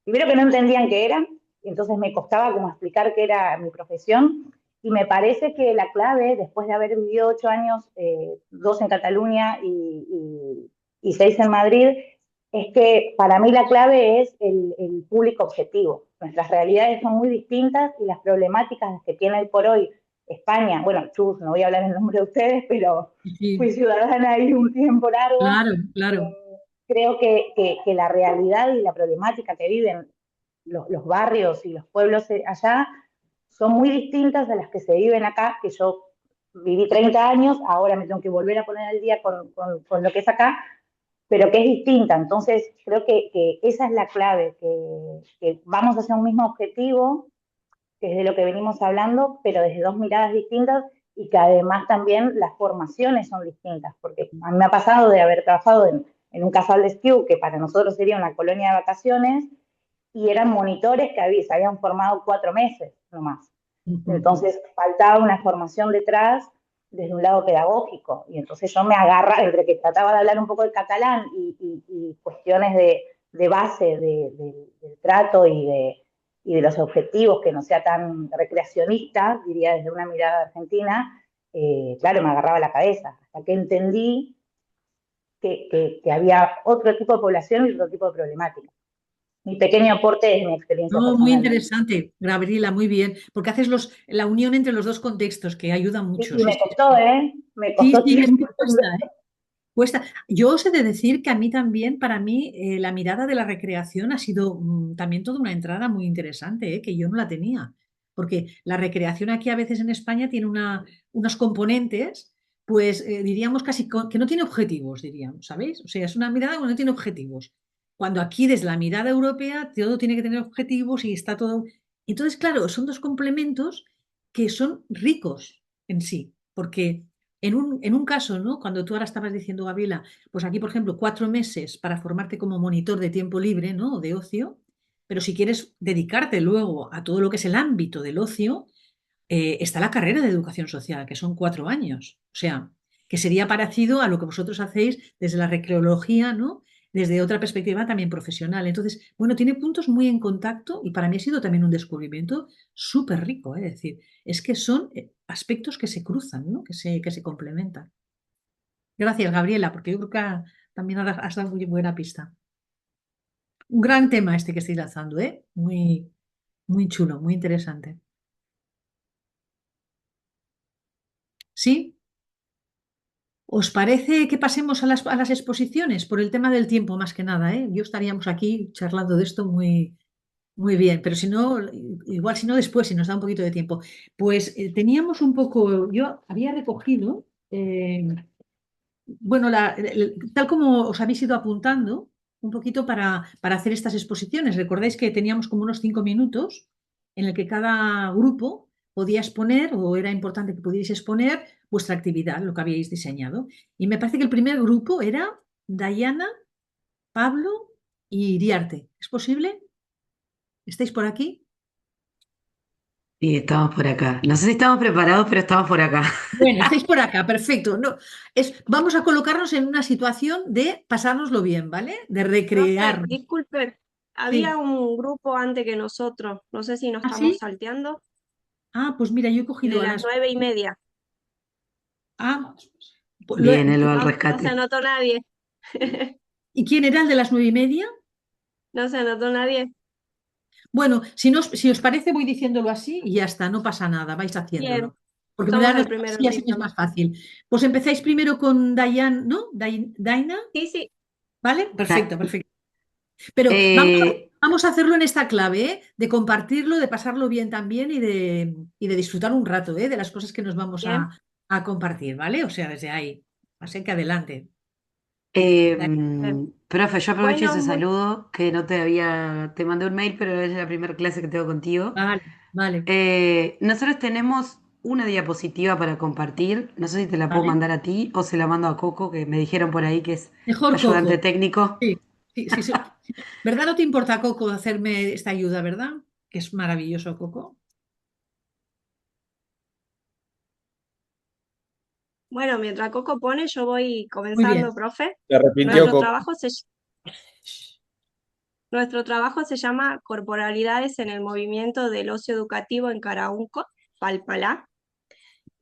primero que no entendían qué era, y entonces me costaba como explicar qué era mi profesión, y me parece que la clave, después de haber vivido 8 años, 2 en Cataluña y 6 en Madrid, es que para mí la clave es el público objetivo. Nuestras realidades son muy distintas y las problemáticas que tiene hoy por hoy España, bueno, chus, no voy a hablar en nombre de ustedes, pero fui Sí, ciudadana ahí un tiempo largo. claro, claro. Creo que la realidad y la problemática que viven los barrios y los pueblos allá son muy distintas a las que se viven acá, que yo viví 30 años, ahora me tengo que volver a poner al día con lo que es acá, pero que es distinta. Entonces, creo que esa es la clave, que vamos hacia un mismo objetivo, que es de lo que venimos hablando, pero desde dos miradas distintas y que además también las formaciones son distintas, porque a mí me ha pasado de haber trabajado en un casal de esquí, que para nosotros sería una colonia de vacaciones, y eran monitores que se habían formado 4 meses nomás. Ujú. Entonces faltaba una formación detrás desde un lado pedagógico. Y entonces yo me agarra, entre que trataba de hablar un poco de catalán y cuestiones de base del trato y de los objetivos, que no sea tan recreacionista, diría desde una mirada argentina, claro, me agarraba la cabeza, hasta que entendí que había otro tipo de población y otro tipo de problemática. Mi pequeño aporte es mi experiencia No, muy personal, ¿no? interesante, Gabriela, muy bien, porque haces la unión entre los dos contextos, que ayuda mucho. Y Sí, me sí, costó, sí. ¿eh? Me Sí, costó sí, es tiempo. que cuesta, ¿eh? Cuesta. Yo os he de decir que a mí también, para mí, la mirada de la recreación ha sido también toda una entrada muy interesante, que yo no la tenía. Porque la recreación aquí a veces en España tiene unos componentes, pues diríamos casi que no tiene objetivos, diríamos, ¿sabéis? O sea, es una mirada que no tiene objetivos. Cuando aquí desde la mirada europea todo tiene que tener objetivos y está todo... Entonces, claro, son dos complementos que son ricos en sí, porque en un caso, ¿no? Cuando tú ahora estabas diciendo, Gabriela, pues aquí, por ejemplo, 4 meses para formarte como monitor de tiempo libre, ¿no? De ocio, pero si quieres dedicarte luego a todo lo que es el ámbito del ocio, está la carrera de educación social, que son 4 años. O sea, que sería parecido a lo que vosotros hacéis desde la recreología, ¿no? Desde otra perspectiva también profesional. Entonces, bueno, tiene puntos muy en contacto y para mí ha sido también un descubrimiento súper rico, es decir, es que son aspectos que se cruzan, ¿no? Que se complementan. Gracias, Gabriela, porque yo creo que también has dado muy buena pista. Un gran tema este que estoy lanzando, ¿eh? Muy, muy chulo, muy interesante. ¿Sí? ¿Os parece que pasemos a las exposiciones? Por el tema del tiempo, más que nada, ¿eh? Yo estaríamos aquí charlando de esto muy, muy bien, pero si no, igual si no después, si nos da un poquito de tiempo. Pues teníamos un poco, yo había recogido, bueno, tal como os habéis ido apuntando, un poquito para hacer estas exposiciones. Recordáis que teníamos como unos 5 minutos en el que cada grupo podía exponer o era importante que pudierais exponer vuestra actividad, lo que habíais diseñado. Y me parece que el primer grupo era Dayana, Pablo y Iriarte. ¿Es posible? ¿Estáis por aquí? Sí, estamos por acá. No sé si estamos preparados, pero estamos por acá. Bueno, estáis por acá, perfecto. No, vamos a colocarnos en una situación de pasárnoslo bien, ¿vale? De Profe, recrear. disculpe, había Sí. un grupo antes que nosotros, no sé si nos ¿Ah, estamos sí? salteando, Ah, pues mira, yo he el cogido de a las las... 9:30. Ah, pues Bien, él va al No se rescate. anotó nadie. ¿Y quién era el de las 9:30? No se anotó nadie. Bueno, si os parece, voy diciéndolo así y ya está, no pasa nada, vais Bien, haciéndolo. Porque me somos dan el los primero y en así es ritmo. más fácil. Pues empezáis primero con Dayan, ¿no? Daina, Sí, sí, ¿vale? Da- Perfecto, perfecto. Pero eh, vamos a hacerlo en esta clave, ¿eh? De compartirlo, de pasarlo bien también y de disfrutar un rato, ¿eh? De las cosas que nos vamos bien. a compartir, ¿vale? O sea, desde ahí. Así que adelante. profe, yo aprovecho Bueno, ese saludo que no te había, te mandé un mail, pero es la primera clase que tengo contigo. Vale, vale, Nosotros tenemos una diapositiva para compartir. No sé si te la puedo vale. mandar a ti o se la mando a Coco, que me dijeron por ahí que es Mejor ayudante Coco. técnico. Sí, sí, sí, sí. ¿Verdad? No te importa, Coco, hacerme esta ayuda, ¿verdad? Que es maravilloso, Coco. bueno, mientras Coco pone, yo voy Muy bien. comenzando, profe. Se arrepintió Nuestro Coco. trabajo se, nuestro trabajo se llama Corporalidades en el Movimiento del Ocio Educativo en Caraunco, Palpalá.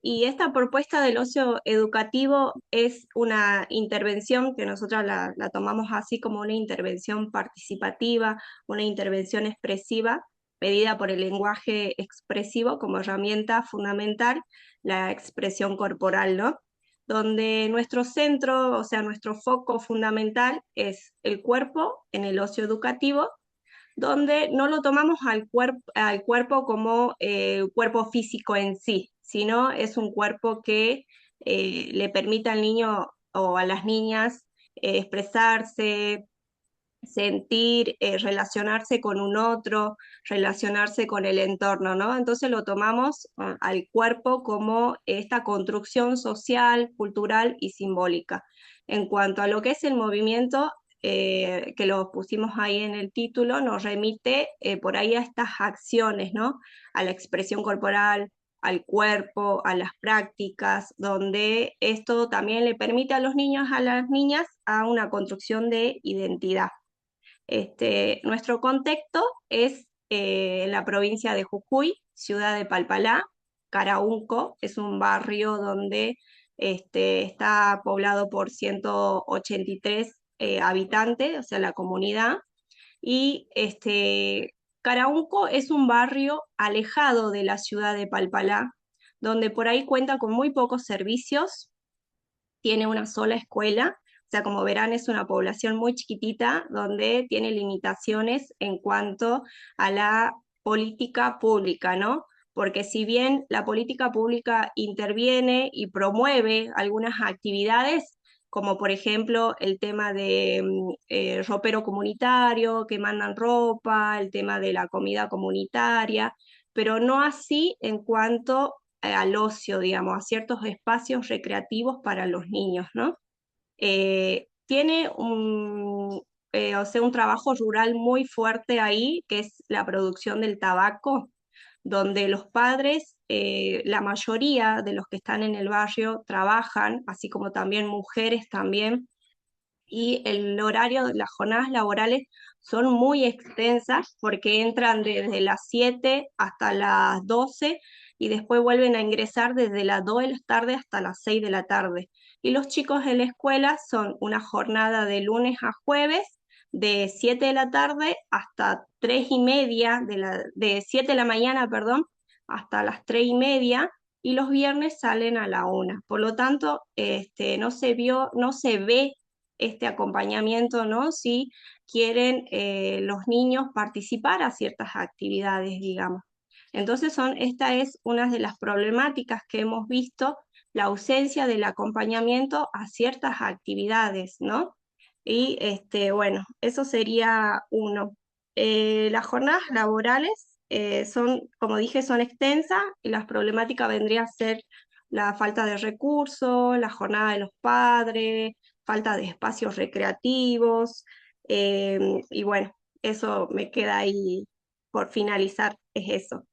Y esta propuesta del ocio educativo es una intervención que nosotros la tomamos así como una intervención participativa, una intervención expresiva, pedida por el lenguaje expresivo como herramienta fundamental, la expresión corporal, ¿no? Donde nuestro centro, o sea, nuestro foco fundamental es el cuerpo en el ocio educativo, donde no lo tomamos al cuerpo como cuerpo físico en sí, sino es un cuerpo que le permita al niño o a las niñas expresarse, sentir, relacionarse con un otro, relacionarse con el entorno, ¿no? Entonces lo tomamos al cuerpo como esta construcción social, cultural y simbólica. En cuanto a lo que es el movimiento, que lo pusimos ahí en el título, nos remite por ahí a estas acciones, ¿no? A la expresión corporal, al cuerpo, a las prácticas, donde esto también le permite a los niños, a las niñas, a una construcción de identidad. Nuestro contexto es la provincia de Jujuy, ciudad de Palpalá, Caraunco, es un barrio donde está poblado por 183 habitantes, o sea, la comunidad, y Caraunco es un barrio alejado de la ciudad de Palpalá, donde por ahí cuenta con muy pocos servicios, tiene una sola escuela, o sea, como verán, es una población muy chiquitita donde tiene limitaciones en cuanto a la política pública, ¿no? Porque si bien la política pública interviene y promueve algunas actividades, como por ejemplo el tema de ropero comunitario, que mandan ropa, el tema de la comida comunitaria, pero no así en cuanto al ocio, digamos, a ciertos espacios recreativos para los niños, ¿no? Tiene o sea, un trabajo rural muy fuerte ahí, que es la producción del tabaco, donde los padres, la mayoría de los que están en el barrio trabajan, así como también mujeres también, y el horario, las jornadas laborales son muy extensas porque entran desde las 7 hasta las 12 y después vuelven a ingresar desde las 2 de la tarde hasta las 6 de la tarde. Y los chicos en la escuela son una jornada de lunes a jueves, de 7 de la tarde hasta 3:30, de 7 de la mañana, perdón, hasta las 3:30, y los viernes salen a la 1. Por lo tanto, no se ve este acompañamiento, ¿no? Si quieren los niños participar a ciertas actividades, digamos. Entonces esta es una de las problemáticas que hemos visto, la ausencia del acompañamiento a ciertas actividades, ¿no? Y bueno, eso sería uno. Las jornadas laborales son, como dije, son extensas y las problemáticas vendrían a ser la falta de recursos, la jornada de los padres, falta de espacios recreativos, y bueno, eso me queda ahí por finalizar, es eso.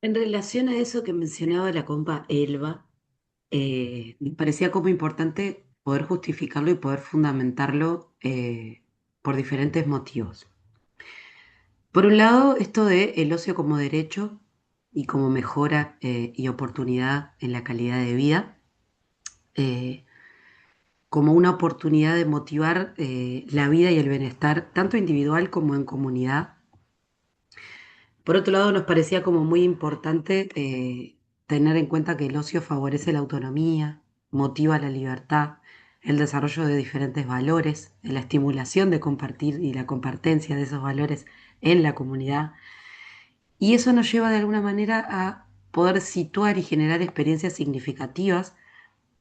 En relación a eso que mencionaba la compa Elba, me parecía como importante poder justificarlo y poder fundamentarlo por diferentes motivos. Por un lado, esto de el ocio como derecho y como mejora y oportunidad en la calidad de vida, eh, como una oportunidad de motivar la vida y el bienestar, tanto individual como en comunidad. Por otro lado, nos parecía como muy importante tener en cuenta que el ocio favorece la autonomía, motiva la libertad, el desarrollo de diferentes valores, la estimulación de compartir y la compartencia de esos valores en la comunidad. Y eso nos lleva de alguna manera a poder situar y generar experiencias significativas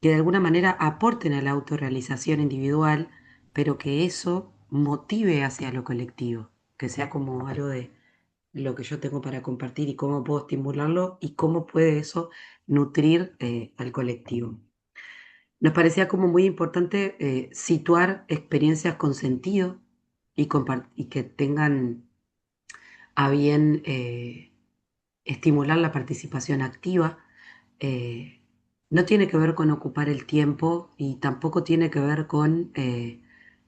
que de alguna manera aporten a la autorrealización individual, pero que eso motive hacia lo colectivo, que sea como algo de lo que yo tengo para compartir y cómo puedo estimularlo y cómo puede eso nutrir al colectivo. Nos parecía como muy importante situar experiencias con sentido y que tengan a bien estimular la participación activa. eh, no tiene que ver con ocupar el tiempo y tampoco tiene que ver con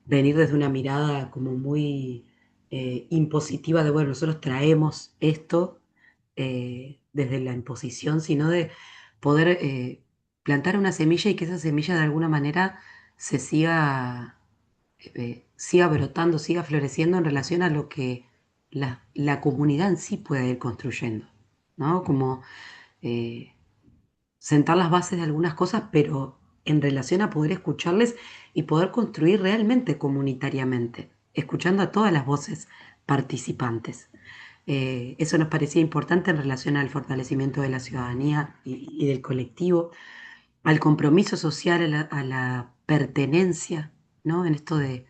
venir desde una mirada como muy impositiva de, bueno, nosotros traemos esto desde la imposición, sino de poder plantar una semilla y que esa semilla de alguna manera se siga brotando, siga floreciendo en relación a lo que la comunidad en sí puede ir construyendo, ¿no? Como eh, sentar las bases de algunas cosas, pero en relación a poder escucharles y poder construir realmente comunitariamente, escuchando a todas las voces participantes. Eso nos parecía importante en relación al fortalecimiento de la ciudadanía y del colectivo, al compromiso social, a la pertenencia, ¿no? En esto de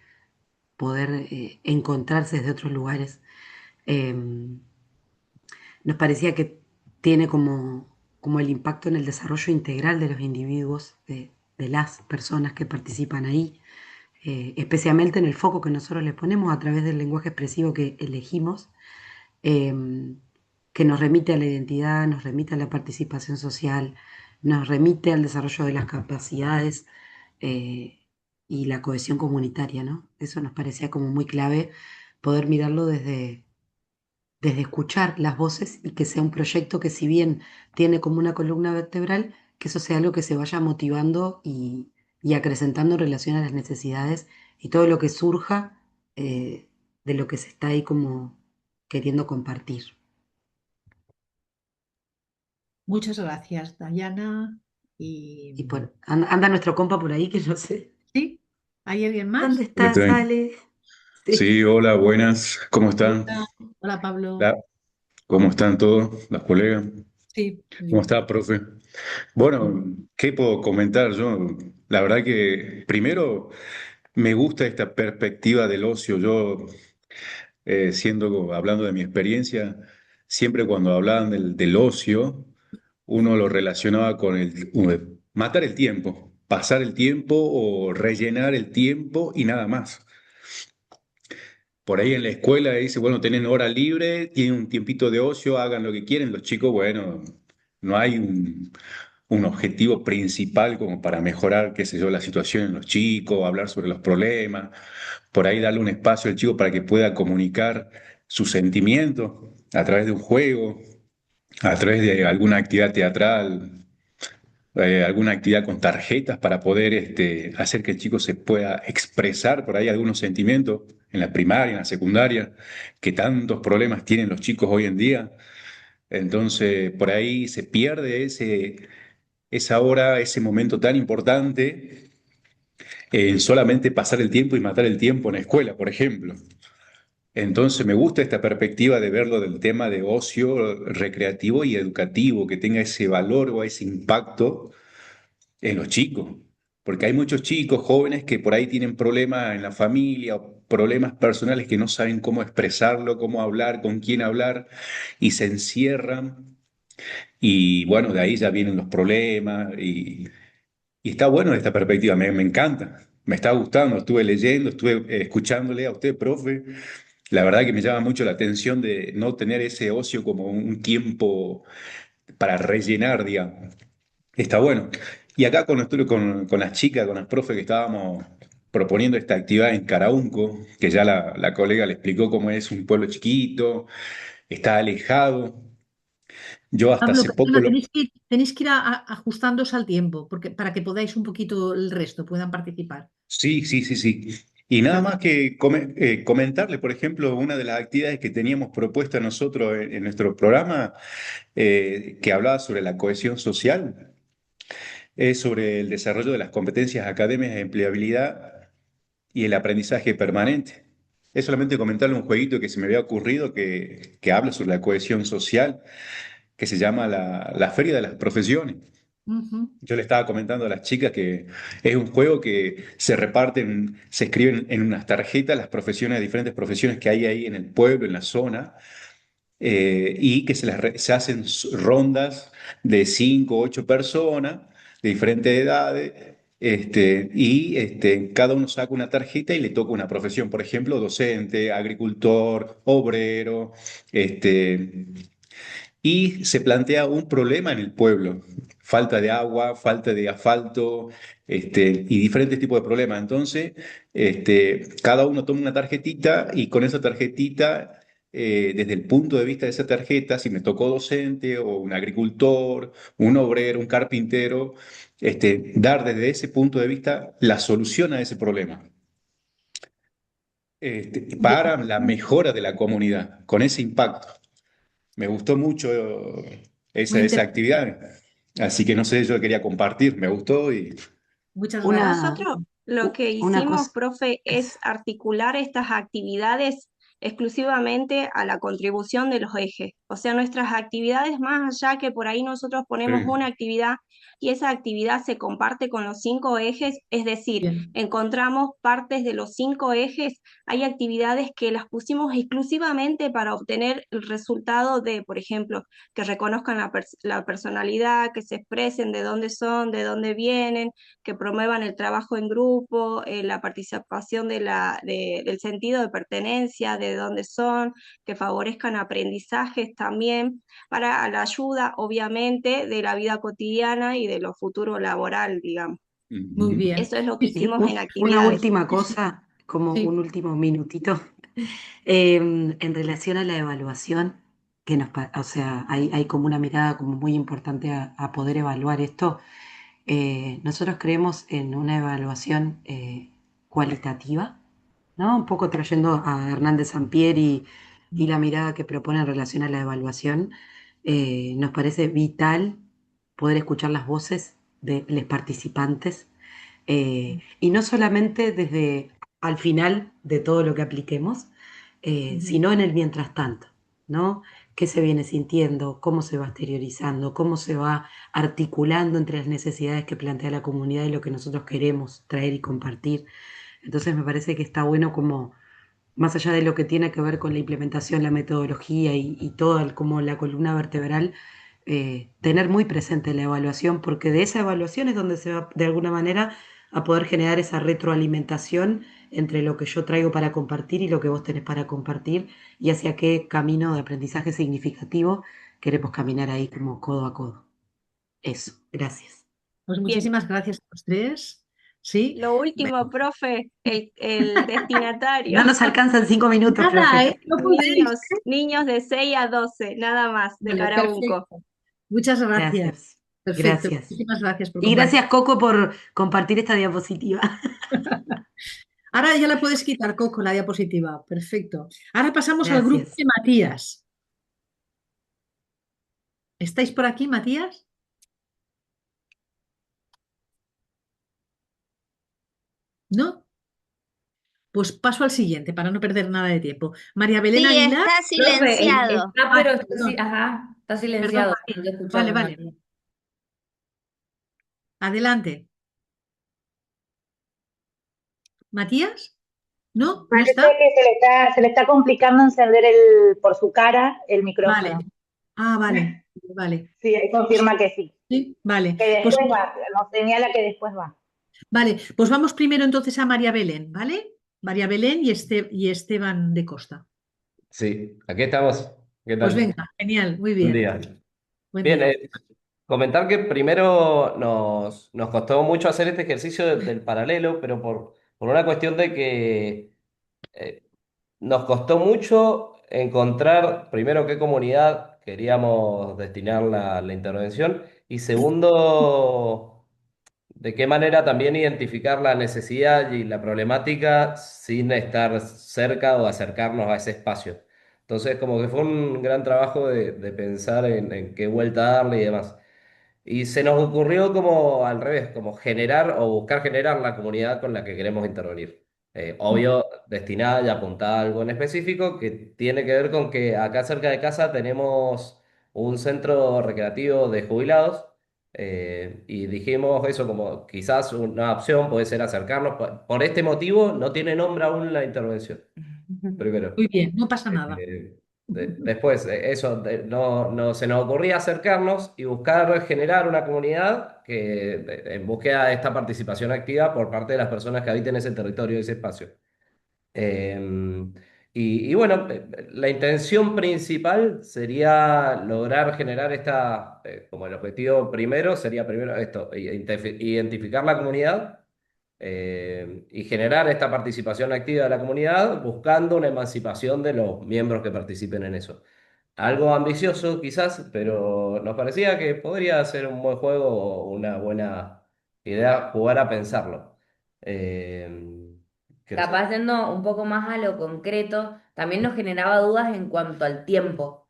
poder encontrarse desde otros lugares. Em, Nos parecía que tiene como el impacto en el desarrollo integral de los individuos, de las personas que participan ahí, especialmente en el foco que nosotros le ponemos a través del lenguaje expresivo que elegimos, eh, que nos remite a la identidad, nos remite a la participación social, nos remite al desarrollo de las capacidades eh, y la cohesión comunitaria, ¿no? Eso nos parecía como muy clave poder mirarlo desde escuchar las voces y que sea un proyecto que si bien tiene como una columna vertebral, que eso sea algo que se vaya motivando y acrecentando en relación a las necesidades y todo lo que surja eh, de lo que se está ahí como queriendo compartir. Muchas gracias, Dayana. Y Y anda nuestro compa por ahí que no sé. sí, ¿hay alguien ¿Dónde más? estás, Ale? Sí. Sí, hola, buenas. ¿Cómo están? Hola, hola, Pablo. La- ¿Cómo están todos, las colegas? Sí, muy ¿Cómo bien. está, profe? Bueno, ¿qué puedo comentar yo? La verdad que primero me gusta esta perspectiva del ocio. Yo, hablando de mi experiencia, siempre cuando hablaban del ocio, uno lo relacionaba con matar el tiempo, pasar el tiempo o rellenar el tiempo y nada más. Por ahí en la escuela dice, bueno, tienen hora libre, tienen un tiempito de ocio, hagan lo que quieren. Los chicos, bueno, no hay un objetivo principal como para mejorar, qué sé yo, la situación en los chicos, hablar sobre los problemas. Por ahí darle un espacio al chico para que pueda comunicar sus sentimientos a través de un juego, a través de alguna actividad teatral, alguna actividad con tarjetas para poder hacer que el chico se pueda expresar por ahí algunos sentimientos en la primaria, en la secundaria, que tantos problemas tienen los chicos hoy en día. Entonces, por ahí se pierde esa hora, ese momento tan importante en solamente pasar el tiempo y matar el tiempo en la escuela, por ejemplo. Entonces me gusta esta perspectiva de verlo del tema de ocio recreativo y educativo, que tenga ese valor o ese impacto en los chicos, porque hay muchos chicos jóvenes que por ahí tienen problemas en la familia o problemas personales que no saben cómo expresarlo, cómo hablar, con quién hablar y se encierran y bueno, de ahí ya vienen los problemas y está bueno esta perspectiva, me encanta, me está gustando, estuve leyendo, estuve escuchándole a usted, profe. La verdad que me llama mucho la atención de no tener ese ocio como un tiempo para rellenar, digamos. Está bueno. Y acá con las chicas, con las profes que estábamos proponiendo esta actividad en Caraunco, que ya la colega le explicó cómo es un pueblo chiquito, está alejado. Yo hasta Pablo, hace poco perdona, lo... tenéis que ir ajustándose al tiempo, porque, para que podáis un poquito el resto, puedan participar. Sí, sí, sí, sí. Y nada más Gracias. que comentarle, por ejemplo, una de las actividades que teníamos propuesta nosotros en nuestro programa, que hablaba sobre la cohesión social, es sobre el desarrollo de las competencias académicas de empleabilidad y el aprendizaje permanente. Es solamente comentarle un jueguito que se me había ocurrido que habla sobre la cohesión social, que se llama la Feria de las Profesiones. Ujú. Yo le estaba comentando a las chicas que es un juego que se reparten, se escriben en unas tarjetas las profesiones, diferentes profesiones que hay ahí en el pueblo, en la zona, y que se hacen rondas de 5 o 8 personas de diferentes edades, cada uno saca una tarjeta y le toca una profesión, por ejemplo, docente, agricultor, obrero, este, y se plantea un problema en el pueblo, falta de agua, falta de asfalto, y diferentes tipos de problemas. Entonces, cada uno toma una tarjetita y con esa tarjetita, desde el punto de vista de esa tarjeta, si me tocó docente o un agricultor, un obrero, un carpintero, dar desde ese punto de vista la solución a ese problema. Bien, Para la mejora de la comunidad, con ese impacto. Me gustó mucho muy esa interesante. actividad, así que no sé, yo quería compartir, me gustó y Muchas gracias. Una, Nosotros lo que una hicimos, cosa, profe, es articular estas actividades exclusivamente a la contribución de los ejes. O sea, nuestras actividades, más allá que por ahí nosotros ponemos sí, una actividad y esa actividad se comparte con los 5 ejes, es decir, Bien. encontramos partes de los 5 ejes, hay actividades que las pusimos exclusivamente para obtener el resultado de, por ejemplo, que reconozcan la personalidad, que se expresen de dónde son, de dónde vienen, que promuevan el trabajo en grupo, la participación del sentido de pertenencia, de dónde son, que favorezcan aprendizajes también, para la ayuda, obviamente, de la vida cotidiana y de lo futuro laboral, digamos. Muy ujú, bien. Eso es lo que Sí, sí, hicimos en una actividades. última cosa, como un sí. último minutito. En relación a la evaluación, o sea, hay como una mirada como muy importante a poder evaluar esto. Nosotros creemos en una evaluación cualitativa, ¿no? Un poco trayendo a Hernández Sampier y la mirada que propone en relación a la evaluación. Nos parece vital poder escuchar las voces de los participantes, y no solamente desde al final de todo lo que apliquemos, Ujú. sino en el mientras tanto, ¿no? ¿Qué se viene sintiendo? ¿Cómo se va exteriorizando? ¿Cómo se va articulando entre las necesidades que plantea la comunidad y lo que nosotros queremos traer y compartir? Entonces me parece que está bueno como, más allá de lo que tiene que ver con la implementación, la metodología y todo como la columna vertebral, tener muy presente la evaluación, porque de esa evaluación es donde se va de alguna manera a poder generar esa retroalimentación entre lo que yo traigo para compartir y lo que vos tenés para compartir, y hacia qué camino de aprendizaje significativo queremos caminar ahí como codo a codo. Eso, gracias. Pues Bien. muchísimas gracias a los tres. Sí. Lo último, profe, el destinatario. No nos alcanzan 5 minutos, Nada, profe. ¿eh? No podéis. Niños de 6 a 12, nada más, de Vale, Caraunco. perfecto. Muchas gracias. Gracias, Perfecto. gracias. Muchísimas gracias por Y compartir. gracias, Coco, por compartir esta diapositiva. Ahora ya la puedes quitar, Coco, la diapositiva. Perfecto. Ahora pasamos al grupo Gracias. de Matías. ¿Estáis por aquí, Matías? ¿No? Pues paso al siguiente para no perder nada de tiempo. María Belén Sí, Aguilar. está Profe, silenciado. está, Ah, pero está, perdón, ajá, está perdón, silenciado, María. no te Vale, escuchamos, vale. María. Adelante. ¿Matías? ¿No? ¿No Parece está? que se le está complicando encender por su cara el Vale. micrófono. Ah, vale, vale. Sí, ahí confirma que sí. Sí, vale. Que Pues, después va, nos señala que después va. vale, pues vamos primero entonces a María Belén, ¿vale? María Belén y Esteban de Costa. Sí, aquí estamos. ¿Qué Pues tal? venga, genial, muy Buen bien. día. Buen Bien, día. comentar que primero nos costó mucho hacer este ejercicio del paralelo, pero por una cuestión de que eh, nos costó mucho encontrar, primero, qué comunidad queríamos destinar la intervención y segundo, de qué manera también identificar la necesidad y la problemática sin estar cerca o acercarnos a ese espacio. Entonces, como que fue un gran trabajo de pensar en qué vuelta darle y demás. Y se nos ocurrió como al revés, como generar o buscar generar la comunidad con la que queremos intervenir. Obvio, destinada y apuntada a algo en específico que tiene que ver con que acá cerca de casa tenemos un centro recreativo de jubilados y dijimos eso como quizás una opción puede ser acercarnos. Por este motivo no tiene nombre aún la intervención, primero. Muy bien, no pasa nada. Después, no se nos ocurría acercarnos y buscar generar una comunidad que en búsqueda de esta participación activa por parte de las personas que habiten ese territorio, ese espacio. Eh, y bueno, la intención principal sería lograr generar como el objetivo primero sería primero esto, identificar la comunidad y generar esta participación activa de la comunidad buscando una emancipación de los miembros que participen en eso. Algo ambicioso quizás, pero nos parecía que podría ser un buen juego o una buena idea jugar a pensarlo. Eh, ¿Qué sé? Capaz yendo un poco más a lo concreto, también nos generaba dudas en cuanto al tiempo.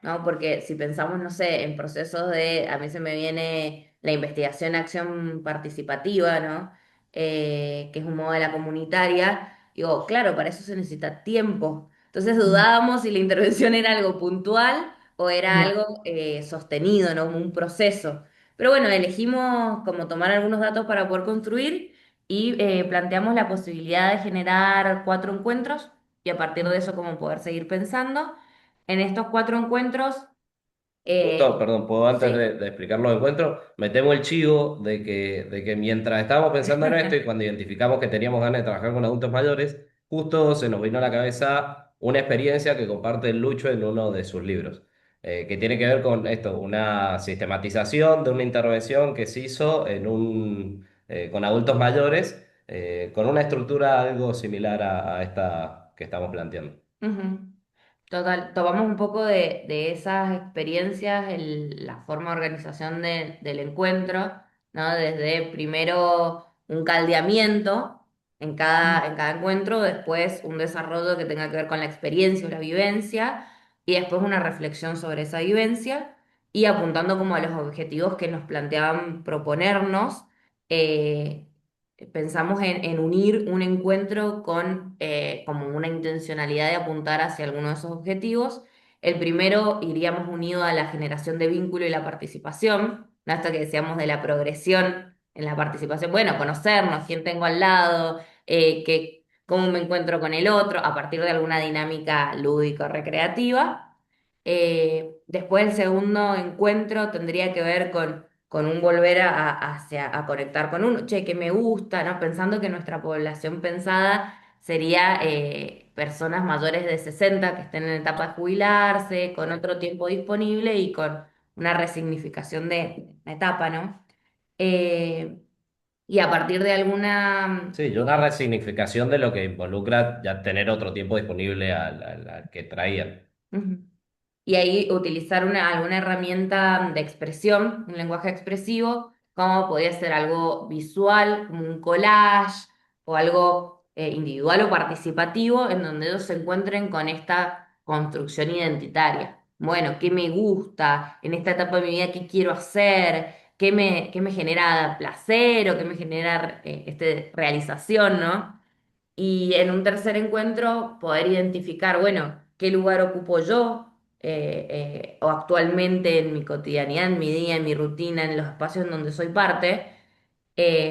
¿No? Porque si pensamos, no sé, en procesos a mí se me viene la investigación acción participativa, ¿no? Que es un modo de la comunitaria. Digo, claro, para eso se necesita tiempo. Entonces Mm, dudábamos si la intervención era algo puntual o era ya. algo sostenido, ¿no? Como un proceso. Pero bueno, elegimos como tomar algunos datos para poder construir y planteamos la posibilidad de generar 4 encuentros y a partir de eso como poder seguir pensando. En estos 4 encuentros, Justo, eh, perdón, puedo antes sí. de explicar los encuentros, metemos el chivo de que mientras estábamos pensando en esto y cuando identificamos que teníamos ganas de trabajar con adultos mayores, justo se nos vino a la cabeza una experiencia que comparte el Lucho en uno de sus libros, que tiene que ver con esto, una sistematización de una intervención que se hizo con adultos mayores, con una estructura algo similar a esta que estamos planteando. Ujú. Total, tomamos un poco de esas experiencias, la forma de organización del encuentro, ¿no? Desde primero un caldeamiento en cada encuentro, después un desarrollo que tenga que ver con la experiencia o la vivencia, y después una reflexión sobre esa vivencia, y apuntando como a los objetivos que nos planteaban proponernos. eh, Pensamos en unir un encuentro con como una intencionalidad de apuntar hacia alguno de esos objetivos. El primero iríamos unido a la generación de vínculo y la participación, ¿no? Esto que decíamos de la progresión en la participación. Bueno, conocernos, quién tengo al lado, cómo me encuentro con el otro, a partir de alguna dinámica lúdico-recreativa. Después el segundo encuentro tendría que ver con un volver a conectar con uno, che, que me gusta, ¿no? Pensando que nuestra población pensada sería personas mayores de 60 que estén en etapa de jubilarse, con otro tiempo disponible y con una resignificación de la etapa, ¿no? Eh, y a partir de alguna... Sí, y una resignificación de lo que involucra ya tener otro tiempo disponible al que traían. Ujú. Y ahí utilizar alguna herramienta de expresión, un lenguaje expresivo, como podría ser algo visual, como un collage, o algo individual o participativo, en donde ellos se encuentren con esta construcción identitaria. Bueno, ¿qué me gusta en esta etapa de mi vida? ¿Qué quiero hacer? ¿Qué me genera placer o qué me genera realización, ¿no? Y en un tercer encuentro poder identificar, bueno, qué lugar ocupo yo o actualmente en mi cotidianidad, en mi día, en mi rutina, en los espacios en donde soy parte,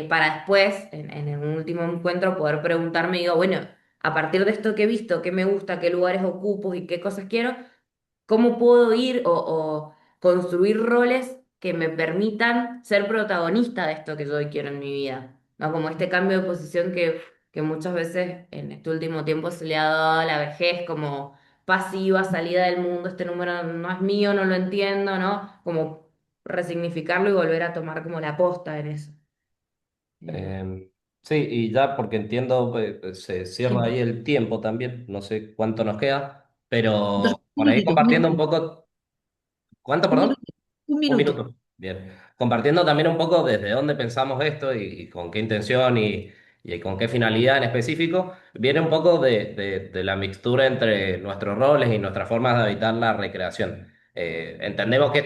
para después, en un último encuentro, poder preguntarme, digo, bueno, a partir de esto que he visto, qué me gusta, qué lugares ocupo y qué cosas quiero, cómo puedo ir o construir roles que me permitan ser protagonista de esto que yo hoy quiero en mi vida, ¿no? Como este cambio de posición que muchas veces en este último tiempo se le ha dado a la vejez como pasiva, salida del mundo, este número no es mío, no lo entiendo, ¿no? Como resignificarlo y volver a tomar como la posta en eso. Sí, y ya porque entiendo, se cierra Sí, ahí el tiempo también, no sé cuánto nos queda, dos, pero un por ahí minutito, un compartiendo un minutito, poco, ¿cuánto, un perdón? minuto, un Un minuto. minuto. Bien. Compartiendo también un poco desde dónde pensamos esto y con qué intención y con qué finalidad en específico, viene un poco de la mixtura entre nuestros roles y nuestras formas de habitar la recreación. Entendemos que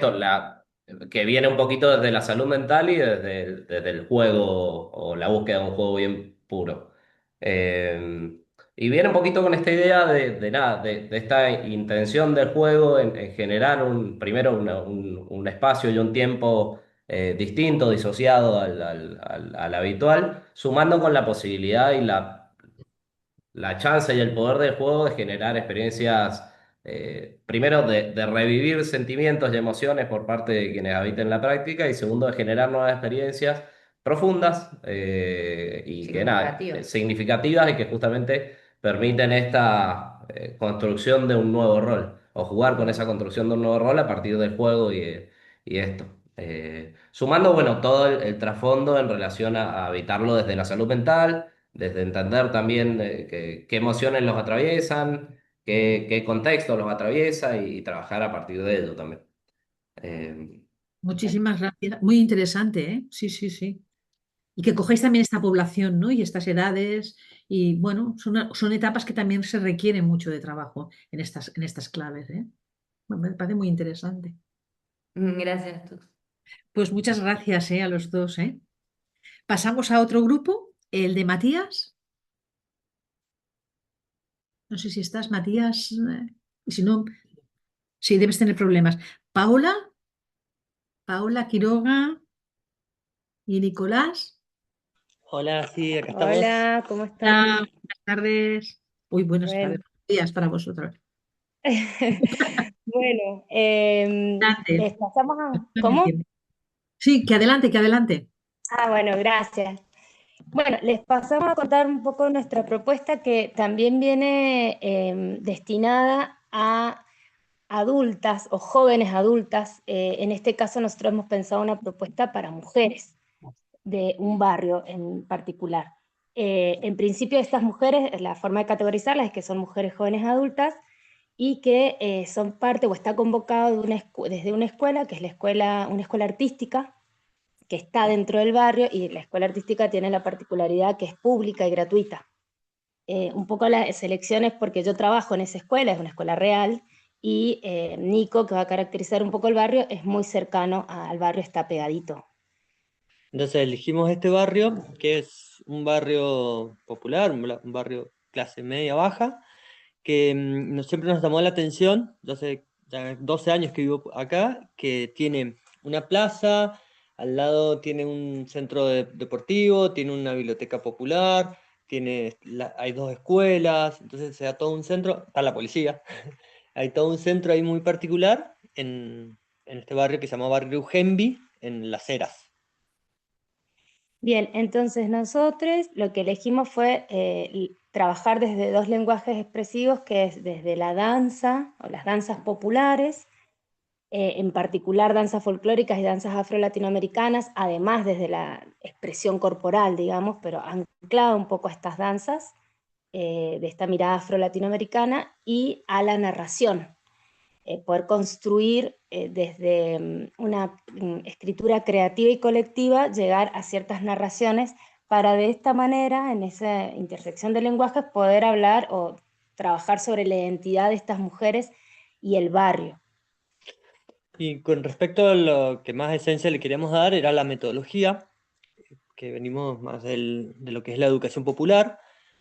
que viene un poquito desde la salud mental y desde el juego o la búsqueda de un juego bien puro. Eh, y viene un poquito con esta idea de nada, de esta intención del juego en generar primero un espacio y un tiempo distinto, disociado al habitual, sumando con la posibilidad y la chance y el poder del juego de generar experiencias, primero de revivir sentimientos y emociones por parte de quienes habiten la práctica y segundo de generar nuevas experiencias profundas y que nada, Significativo. significativas y que justamente permiten esta construcción de un nuevo rol o jugar con esa construcción de un nuevo rol a partir del juego y esto. Sumando, bueno, todo el trasfondo en relación a habitarlo desde la salud mental, desde entender también qué emociones los atraviesan, qué contexto los atraviesa y trabajar a partir de ello también. Eh, Muchísimas gracias. Muy interesante, ¿eh? Sí, sí, sí. Y que cogéis también esta población, ¿no? Y estas edades. Y bueno, son etapas que también se requieren mucho de trabajo en estas claves, ¿eh? Bueno, me parece muy interesante. Gracias, tú. Pues muchas gracias, a los dos, ¿eh? Pasamos a otro grupo, el de Matías. No sé si estás, Matías. Y si no, sí, debes tener problemas. Paola, Paola Quiroga y Nicolás. Hola, sí, acá estamos. Hola, ¿cómo están? Hola, buenas tardes. Uy, buenas Bueno, tardes. Buenos días para vosotros. bueno, Adelante. les pasamos a... Toma el ¿Cómo? tiempo. Sí, que adelante, que adelante. Ah, bueno, gracias. Bueno, les pasamos a contar un poco nuestra propuesta que también viene destinada a adultas o jóvenes adultas. En este caso nosotros hemos pensado una propuesta para mujeres de un barrio en particular. En principio estas mujeres, la forma de categorizarlas es que son mujeres jóvenes adultas y que son parte o está convocado desde una escuela, que es una escuela artística, que está dentro del barrio, y la escuela artística tiene la particularidad que es pública y gratuita. Un poco las selecciones porque yo trabajo en esa escuela, es una escuela real, y Nico, que va a caracterizar un poco el barrio, es muy cercano al barrio, está pegadito. Entonces elegimos este barrio, que es un barrio popular, un barrio clase media baja, que siempre nos llamó la atención. Yo hace ya 12 años que vivo acá, que tiene una plaza, al lado tiene un centro deportivo, tiene una biblioteca popular, hay dos escuelas, entonces se da todo un centro, está la policía, hay todo un centro ahí muy particular en este barrio que se llama Barrio Ugembi, en Las Heras. Bien, entonces nosotros lo que elegimos fue trabajar desde dos lenguajes expresivos, que es desde la danza o las danzas populares, en particular danzas folclóricas y danzas afro-latinoamericanas, además desde la expresión corporal, digamos, pero anclado un poco a estas danzas, de esta mirada afro-latinoamericana, y a la narración. Poder construir desde una escritura creativa y colectiva, llegar a ciertas narraciones para de esta manera, en esa intersección de lenguajes, poder hablar o trabajar sobre la identidad de estas mujeres y el barrio. Y con respecto a lo que más esencia le queríamos dar era la metodología, que venimos más de lo que es la educación popular,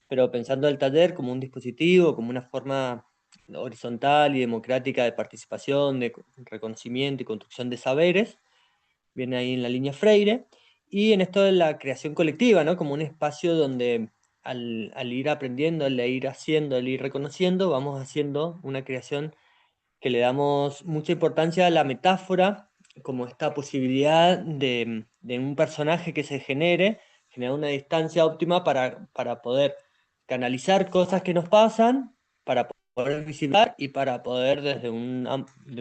pero pensando el taller como un dispositivo, como una forma horizontal y democrática de participación, de reconocimiento y construcción de saberes, viene ahí en la línea Freire, y en esto de la creación colectiva, ¿no? Como un espacio donde al ir aprendiendo, al ir haciendo, al ir reconociendo, vamos haciendo una creación que le damos mucha importancia a la metáfora, como esta posibilidad de un personaje que se genera una distancia óptima para poder canalizar cosas que nos pasan, para poder visibilizar y para poder desde de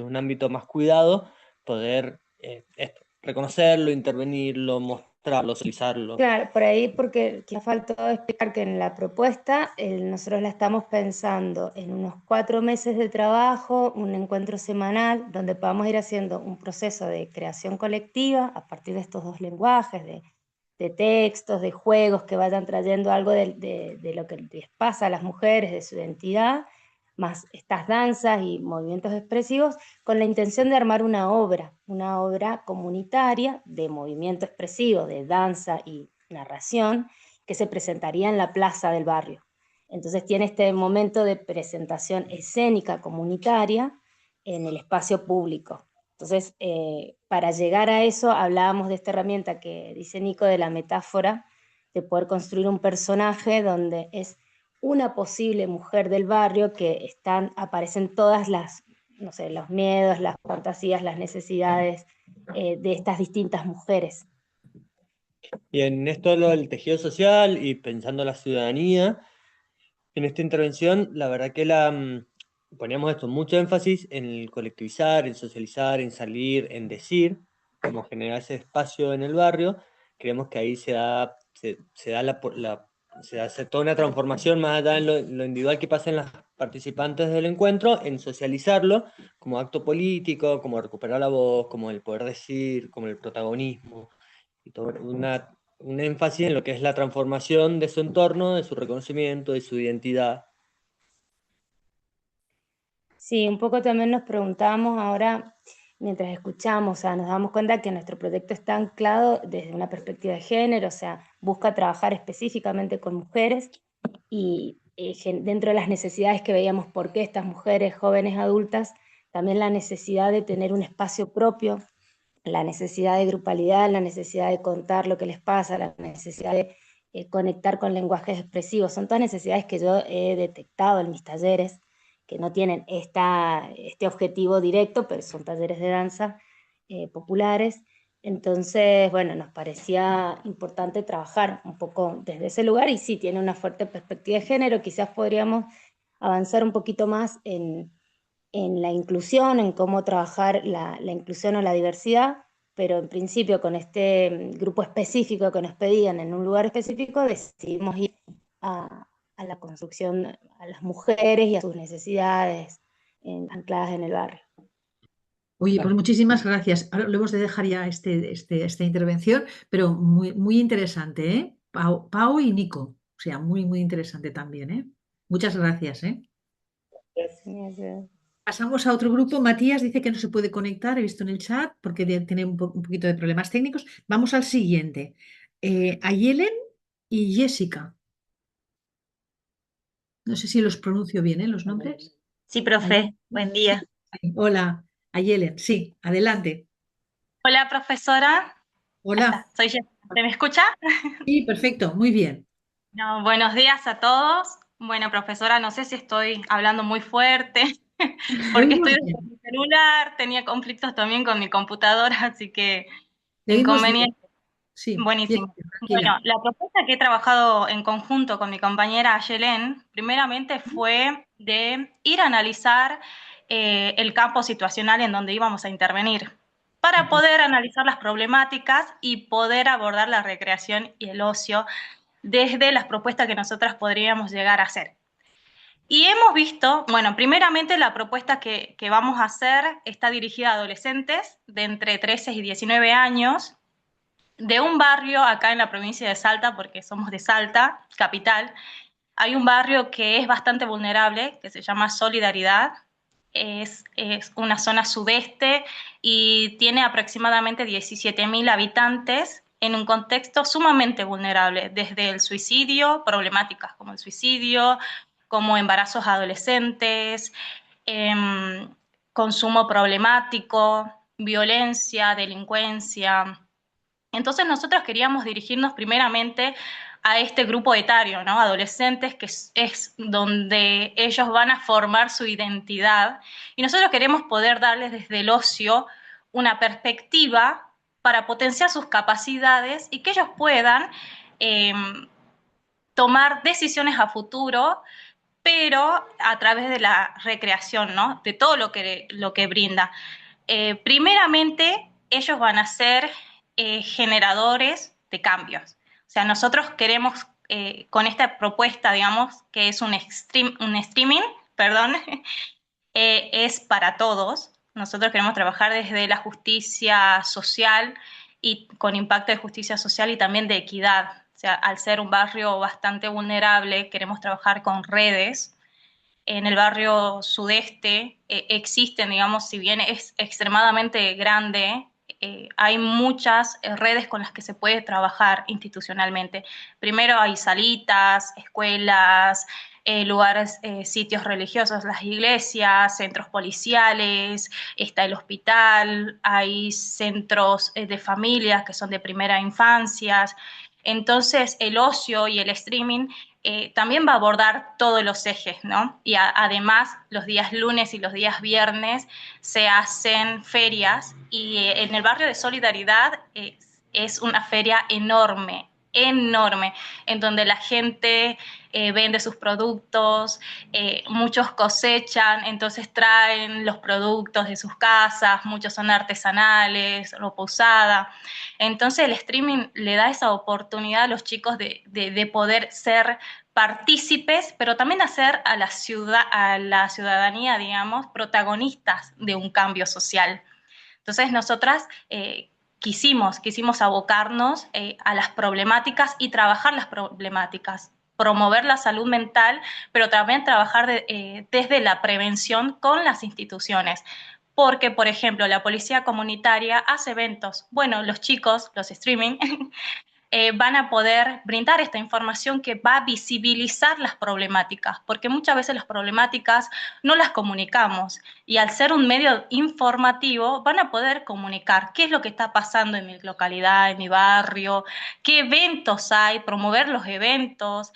un ámbito más cuidado, poder reconocerlo, intervenirlo, mostrarlo, socializarlo. Claro, por ahí porque quizá faltó explicar que en la propuesta nosotros la estamos pensando en unos 4 meses de trabajo, un encuentro semanal, donde podamos ir haciendo un proceso de creación colectiva a partir de estos dos lenguajes, de textos, de juegos que vayan trayendo algo de lo que les pasa a las mujeres, de su identidad, más estas danzas y movimientos expresivos, con la intención de armar una obra comunitaria de movimiento expresivo, de danza y narración, que se presentaría en la plaza del barrio. Entonces tiene este momento de presentación escénica comunitaria en el espacio público. Entonces, para llegar a eso, hablábamos de esta herramienta que dice Nico, de la metáfora, de poder construir un personaje donde es una posible mujer del barrio que aparecen todas no sé, los miedos, las fantasías, las necesidades de estas distintas mujeres. Y en esto lo del tejido social y pensando la ciudadanía, en esta intervención, la verdad que poníamos esto, mucho énfasis en el colectivizar, en socializar, en salir, en decir, como generar ese espacio en el barrio. Creemos que ahí se hace toda una transformación más allá en lo individual que pasa en las participantes del encuentro, en socializarlo como acto político, como recuperar la voz, como el poder decir, como el protagonismo, y todo un énfasis en lo que es la transformación de su entorno, de su reconocimiento, de su identidad. Sí, un poco también nos preguntábamos ahora, mientras escuchamos, o sea, nos damos cuenta que nuestro proyecto está anclado desde una perspectiva de género, o sea, busca trabajar específicamente con mujeres y dentro de las necesidades que veíamos, por qué estas mujeres jóvenes adultas, también la necesidad de tener un espacio propio, la necesidad de grupalidad, la necesidad de contar lo que les pasa, la necesidad de conectar con lenguajes expresivos. Son todas necesidades que yo he detectado en mis talleres, que no tienen este objetivo directo, pero son talleres de danza populares. Entonces, bueno, nos parecía importante trabajar un poco desde ese lugar y sí, tiene una fuerte perspectiva de género. Quizás podríamos avanzar un poquito más en la inclusión, en cómo trabajar la inclusión o la diversidad, pero en principio con este grupo específico que nos pedían en un lugar específico, decidimos ir a la construcción, a las mujeres y a sus necesidades ancladas en el barrio. Oye, pues muchísimas gracias. Ahora lo hemos de dejar ya esta intervención, pero muy, muy interesante, ¿eh? Pau y Nico. O sea, muy, muy interesante también, ¿eh? Muchas gracias, ¿eh? Gracias. Pasamos a otro grupo. Matías dice que no se puede conectar, he visto en el chat, porque tiene un poquito de problemas técnicos. Vamos al siguiente. Ayelen y Jessica. No sé si los pronuncio bien, ¿eh? Los nombres. Sí, profe, buen día. Sí. Hola, Ayelen. Sí, adelante. Hola, profesora. Hola. Soy Jessica. ¿Se me escucha? Sí, perfecto, muy bien. No, buenos días a todos. Bueno, profesora, no sé si estoy hablando muy fuerte, porque Oímos estoy bien. desde mi celular, tenía conflictos también con mi computadora, así que Te oímos bien. inconveniente. Sí, Buenísimo. Jessica, Bueno, tranquila. la propuesta que he trabajado en conjunto con mi compañera Ayelen, primeramente fue de ir a analizar el campo situacional en donde íbamos a intervenir, para poder analizar las problemáticas y poder abordar la recreación y el ocio desde las propuestas que nosotras podríamos llegar a hacer. Y hemos visto, bueno, primeramente la propuesta que vamos a hacer está dirigida a adolescentes de entre 13 y 19 años, de un barrio acá en la provincia de Salta, porque somos de Salta, capital. Hay un barrio que es bastante vulnerable, que se llama Solidaridad. Es una zona sudeste y tiene aproximadamente 17.000 habitantes en un contexto sumamente vulnerable, desde el suicidio, problemáticas como el suicidio, como embarazos adolescentes, consumo problemático, violencia, delincuencia, Entonces nosotros queríamos dirigirnos primeramente a este grupo etario, ¿no? Adolescentes, que es donde ellos van a formar su identidad. Y nosotros queremos poder darles desde el ocio una perspectiva para potenciar sus capacidades y que ellos puedan eh, tomar decisiones a futuro, pero a través de la recreación, ¿no? De todo lo que brinda. Primeramente, ellos van a ser generadores de cambios. O sea, nosotros queremos, con esta propuesta, digamos, que es un streaming, perdón, es para todos. Nosotros queremos trabajar desde la justicia social y con impacto de justicia social y también de equidad. O sea, al ser un barrio bastante vulnerable, queremos trabajar con redes. En el barrio sudeste existen, digamos, si bien es extremadamente grande, hay muchas redes con las que se puede trabajar institucionalmente. Primero hay salitas, escuelas, lugares, sitios religiosos, las iglesias, centros policiales, está el hospital, hay centros de familias que son de primera infancia. Entonces, el ocio y el streaming también va a abordar todos los ejes, ¿no? Y además, los días lunes y los días viernes se hacen ferias y en el barrio de Solidaridad es una feria enorme, enorme, en donde la gente vende sus productos, muchos cosechan, entonces traen los productos de sus casas, muchos son artesanales, ropa usada. Entonces el streaming le da esa oportunidad a los chicos de poder ser partícipes, pero también hacer a la ciudadanía, digamos, protagonistas de un cambio social. Entonces nosotras quisimos abocarnos a las problemáticas y trabajar las problemáticas, promover la salud mental, pero también trabajar desde la prevención con las instituciones. Porque, por ejemplo, la policía comunitaria hace eventos. Bueno, los chicos, los streaming, van a poder brindar esta información que va a visibilizar las problemáticas, porque muchas veces las problemáticas no las comunicamos y al ser un medio informativo van a poder comunicar qué es lo que está pasando en mi localidad, en mi barrio, qué eventos hay, promover los eventos.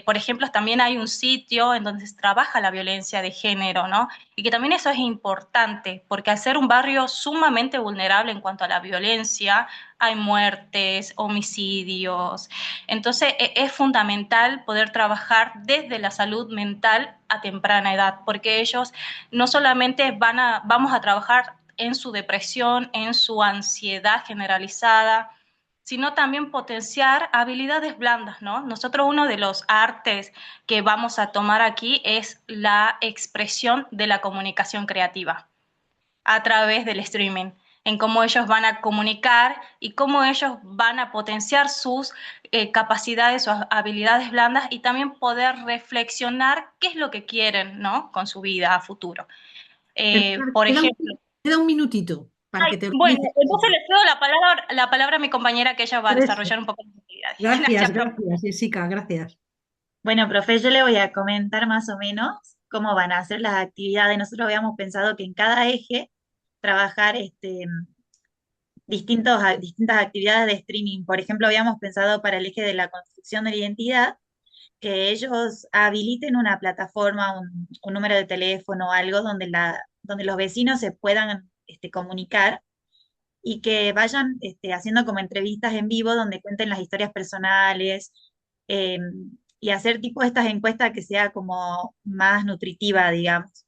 Por ejemplo, también hay un sitio en donde se trabaja la violencia de género, ¿no? Y que también eso es importante, porque al ser un barrio sumamente vulnerable en cuanto a la violencia, hay muertes, homicidios. Entonces es fundamental poder trabajar desde la salud mental a temprana edad, porque ellos no solamente vamos a trabajar en su depresión, en su ansiedad generalizada, sino también potenciar habilidades blandas, ¿no? Nosotros uno de los artes que vamos a tomar aquí es la expresión de la comunicación creativa a través del streaming, en cómo ellos van a comunicar y cómo ellos van a potenciar sus capacidades, sus habilidades blandas y también poder reflexionar qué es lo que quieren, ¿no? Con su vida a futuro. Por ejemplo, queda un minutito para que te bueno, organices. entonces le cedo la palabra a mi compañera que ella va a desarrollar un poco las actividades. Gracias, gracias, Jessica, gracias. Bueno, profe, yo le voy a comentar más o menos cómo van a ser las actividades. Nosotros habíamos pensado que en cada eje trabajar distintas actividades de streaming. Por ejemplo, habíamos pensado para el eje de la construcción de la identidad, que ellos habiliten una plataforma, un número de teléfono o algo donde los vecinos se puedan comunicar y que vayan haciendo como entrevistas en vivo donde cuenten las historias personales eh, y hacer tipo estas encuestas que sea como más nutritiva, digamos.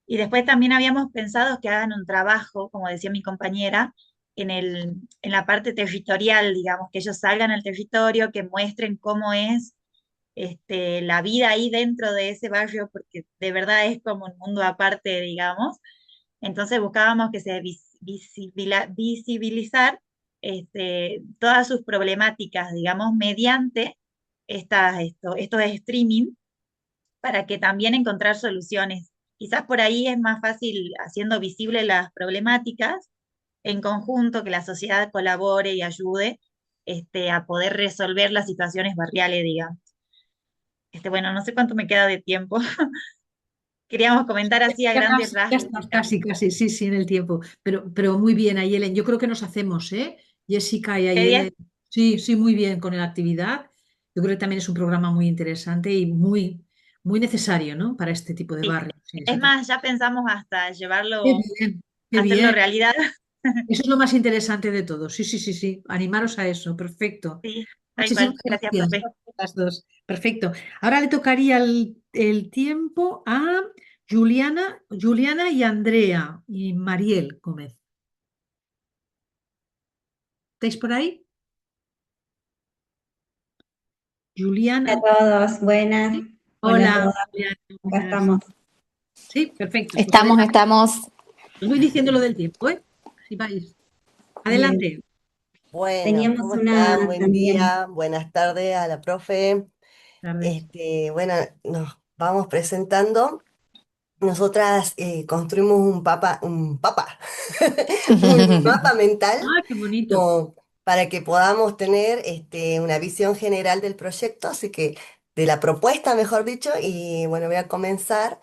Y después también habíamos pensado que hagan un trabajo, como decía mi compañera, en la parte territorial, digamos, que ellos salgan al territorio, que muestren cómo es la vida ahí dentro de ese barrio, porque de verdad es como un mundo aparte, digamos. Entonces buscábamos que se visibilizar todas sus problemáticas, digamos, mediante estos streaming, para que también encontrar soluciones. Quizás por ahí es más fácil haciendo visibles las problemáticas en conjunto, que la sociedad colabore y ayude a poder resolver las situaciones barriales, digamos. Bueno, no sé cuánto me queda de tiempo. Queríamos comentar así a grandes Ya rasgos. estás casi, sí, en el tiempo. Pero muy bien, Ayelen. Yo creo que nos hacemos, ¿eh? Jessica y ¿Qué día? Ayele. Sí, sí, muy bien con la actividad. Yo creo que también es un programa muy interesante y muy, muy necesario, ¿no? Para este tipo de Sí. barrios. Sí, Es más, ya pensamos hasta Qué llevarlo, bien, qué hacerlo bien. realidad. Eso es lo más interesante de todo. Sí, sí, sí, sí. Animaros a eso. Perfecto. Sí, tal Muchísimas cual. Gracias, gracias profe. a las dos. Perfecto. Ahora le tocaría el tiempo a Juliana y Andrea y Mariel Gómez. ¿Estáis por ahí? Hola Juliana. a todos, buenas. Hola a Hola, todas, Juliana, acá buenas. estamos. Sí, perfecto. Pues Estamos, adelante. estamos. Os voy diciendo lo del tiempo, ¿eh? Así vais. Bien, Adelante. Bueno, teníamos ¿cómo una están? Buen también. día, buenas tardes a la profe. Tardes. Bueno, nos vamos presentando. Nosotras construimos un mapa mental Ah, qué bonito. como para que podamos tener una visión general del proyecto, así que de la propuesta, mejor dicho, y bueno, voy a comenzar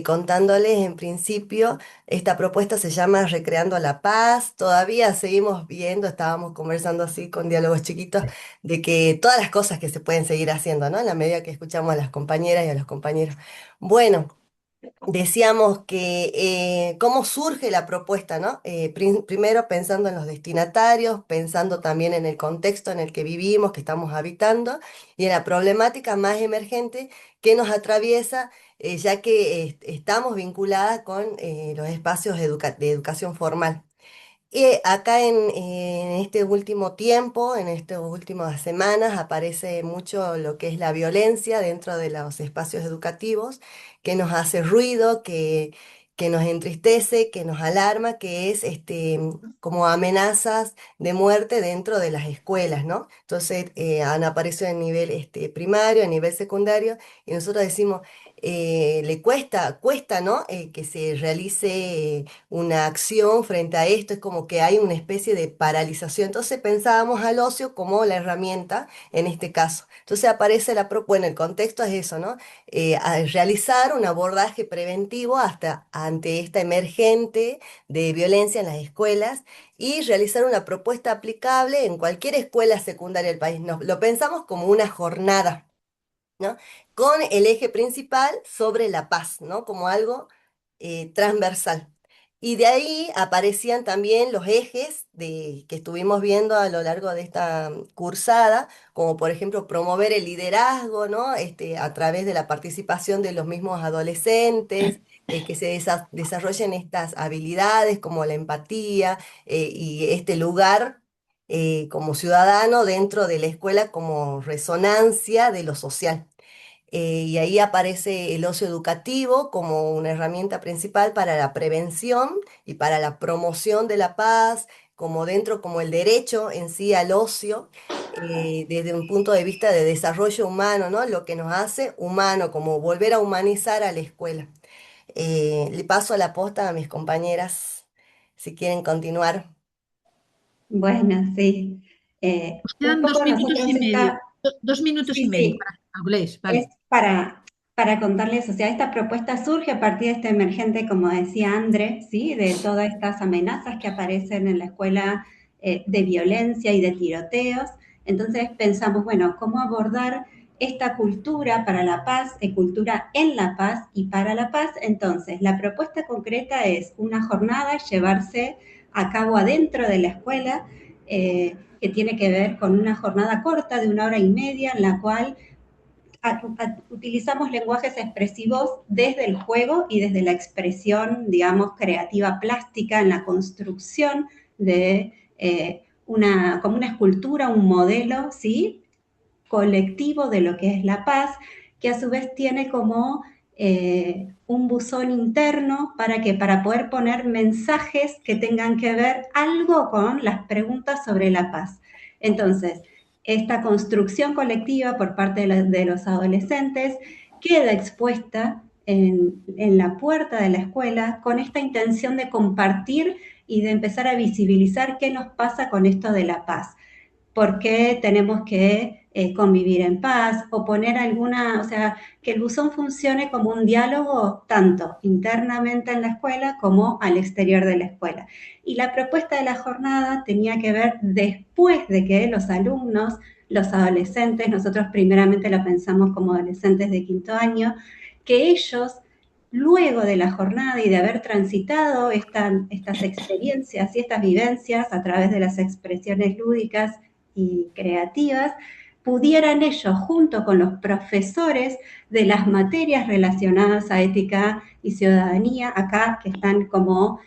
contándoles en principio, esta propuesta se llama Recreando la Paz, todavía seguimos viendo, estábamos conversando así con diálogos chiquitos, de que todas las cosas que se pueden seguir haciendo, ¿no? En la medida que escuchamos a las compañeras y a los compañeros. Bueno. Decíamos que cómo surge la propuesta, ¿no? Primero pensando en los destinatarios, pensando también en el contexto en el que vivimos, que estamos habitando, y en la problemática más emergente que nos atraviesa, ya que estamos vinculadas con los espacios de educación formal. Y acá en este último tiempo, en estas últimas semanas, aparece mucho lo que es la violencia dentro de los espacios educativos, que nos hace ruido, que nos entristece, que nos alarma, que es como amenazas de muerte dentro de las escuelas, ¿no? Entonces han aparecido a nivel primario, a nivel secundario, y nosotros decimos, le cuesta, ¿no? Que se realice una acción frente a esto, es como que hay una especie de paralización. Entonces pensábamos al ocio como la herramienta en este caso. Entonces aparece bueno, el contexto es eso, ¿no? A realizar un abordaje preventivo hasta ante esta emergente de violencia en las escuelas y realizar una propuesta aplicable en cualquier escuela secundaria del país. Lo pensamos como una jornada, ¿no? Con el eje principal sobre la paz, ¿no? Como algo transversal. Y de ahí aparecían también los ejes que estuvimos viendo a lo largo de esta cursada, como por ejemplo promover el liderazgo, ¿no? A través de la participación de los mismos adolescentes, que se desarrollen estas habilidades como la empatía y este lugar como ciudadano dentro de la escuela como resonancia de lo social. Y ahí aparece el ocio educativo como una herramienta principal para la prevención y para la promoción de la paz, como dentro, como el derecho en sí al ocio, desde un punto de vista de desarrollo humano, ¿no? Lo que nos hace humano, como volver a humanizar a la escuela. Le paso la posta a mis compañeras si quieren continuar. Bueno, sí. Os Un quedan poco 2 minutos y medio. 2 minutos y medio sí, para que habléis, es vale. para contarles, o sea, esta propuesta surge a partir de esta emergente, como decía André, ¿sí? De todas estas amenazas que aparecen en la escuela de violencia y de tiroteos. Entonces pensamos, bueno, ¿cómo abordar esta cultura para la paz, cultura en la paz y para la paz? Entonces, la propuesta concreta es una jornada llevarse a cabo adentro de la escuela, que tiene que ver con una jornada corta de 1 hora y media, en la cual utilizamos lenguajes expresivos desde el juego y desde la expresión, digamos, creativa plástica en la construcción de como una escultura, un modelo, ¿sí? Colectivo de lo que es la paz, que a su vez tiene como un buzón interno para poder poner mensajes que tengan que ver algo con las preguntas sobre la paz. Entonces, esta construcción colectiva por parte de los adolescentes queda expuesta en la puerta de la escuela con esta intención de compartir y de empezar a visibilizar qué nos pasa con esto de la paz. ¿Por qué tenemos que convivir en paz, o poner alguna, o sea, que el buzón funcione como un diálogo tanto internamente en la escuela como al exterior de la escuela. Y la propuesta de la jornada tenía que ver después de que los alumnos, los adolescentes, nosotros primeramente lo pensamos como adolescentes de 5º año, que ellos, luego de la jornada y de haber transitado estas experiencias y estas vivencias a través de las expresiones lúdicas y creativas, pudieran ellos, junto con los profesores de las materias relacionadas a ética y ciudadanía, acá que están como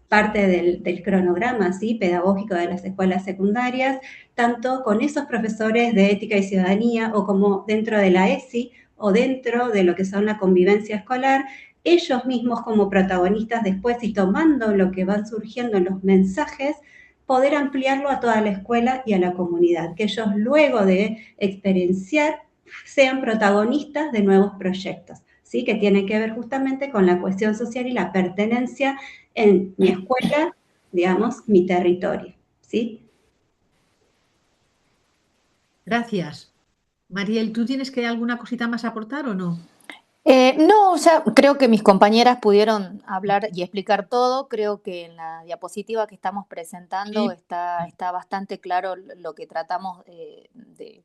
parte del cronograma, ¿sí?, pedagógico de las escuelas secundarias, tanto con esos profesores de ética y ciudadanía o como dentro de la ESI o dentro de lo que son la convivencia escolar, ellos mismos como protagonistas después y tomando lo que van surgiendo en los mensajes, poder ampliarlo a toda la escuela y a la comunidad, que ellos luego de experienciar sean protagonistas de nuevos proyectos, ¿sí?, que tienen que ver justamente con la cohesión social y la pertenencia en mi escuela, digamos, mi territorio, ¿sí? Gracias. Mariel, ¿tú tienes que alguna cosita más aportar o no? No, ya creo que mis compañeras pudieron hablar y explicar todo. Creo que en la diapositiva que estamos presentando Sí. está bastante claro lo que tratamos de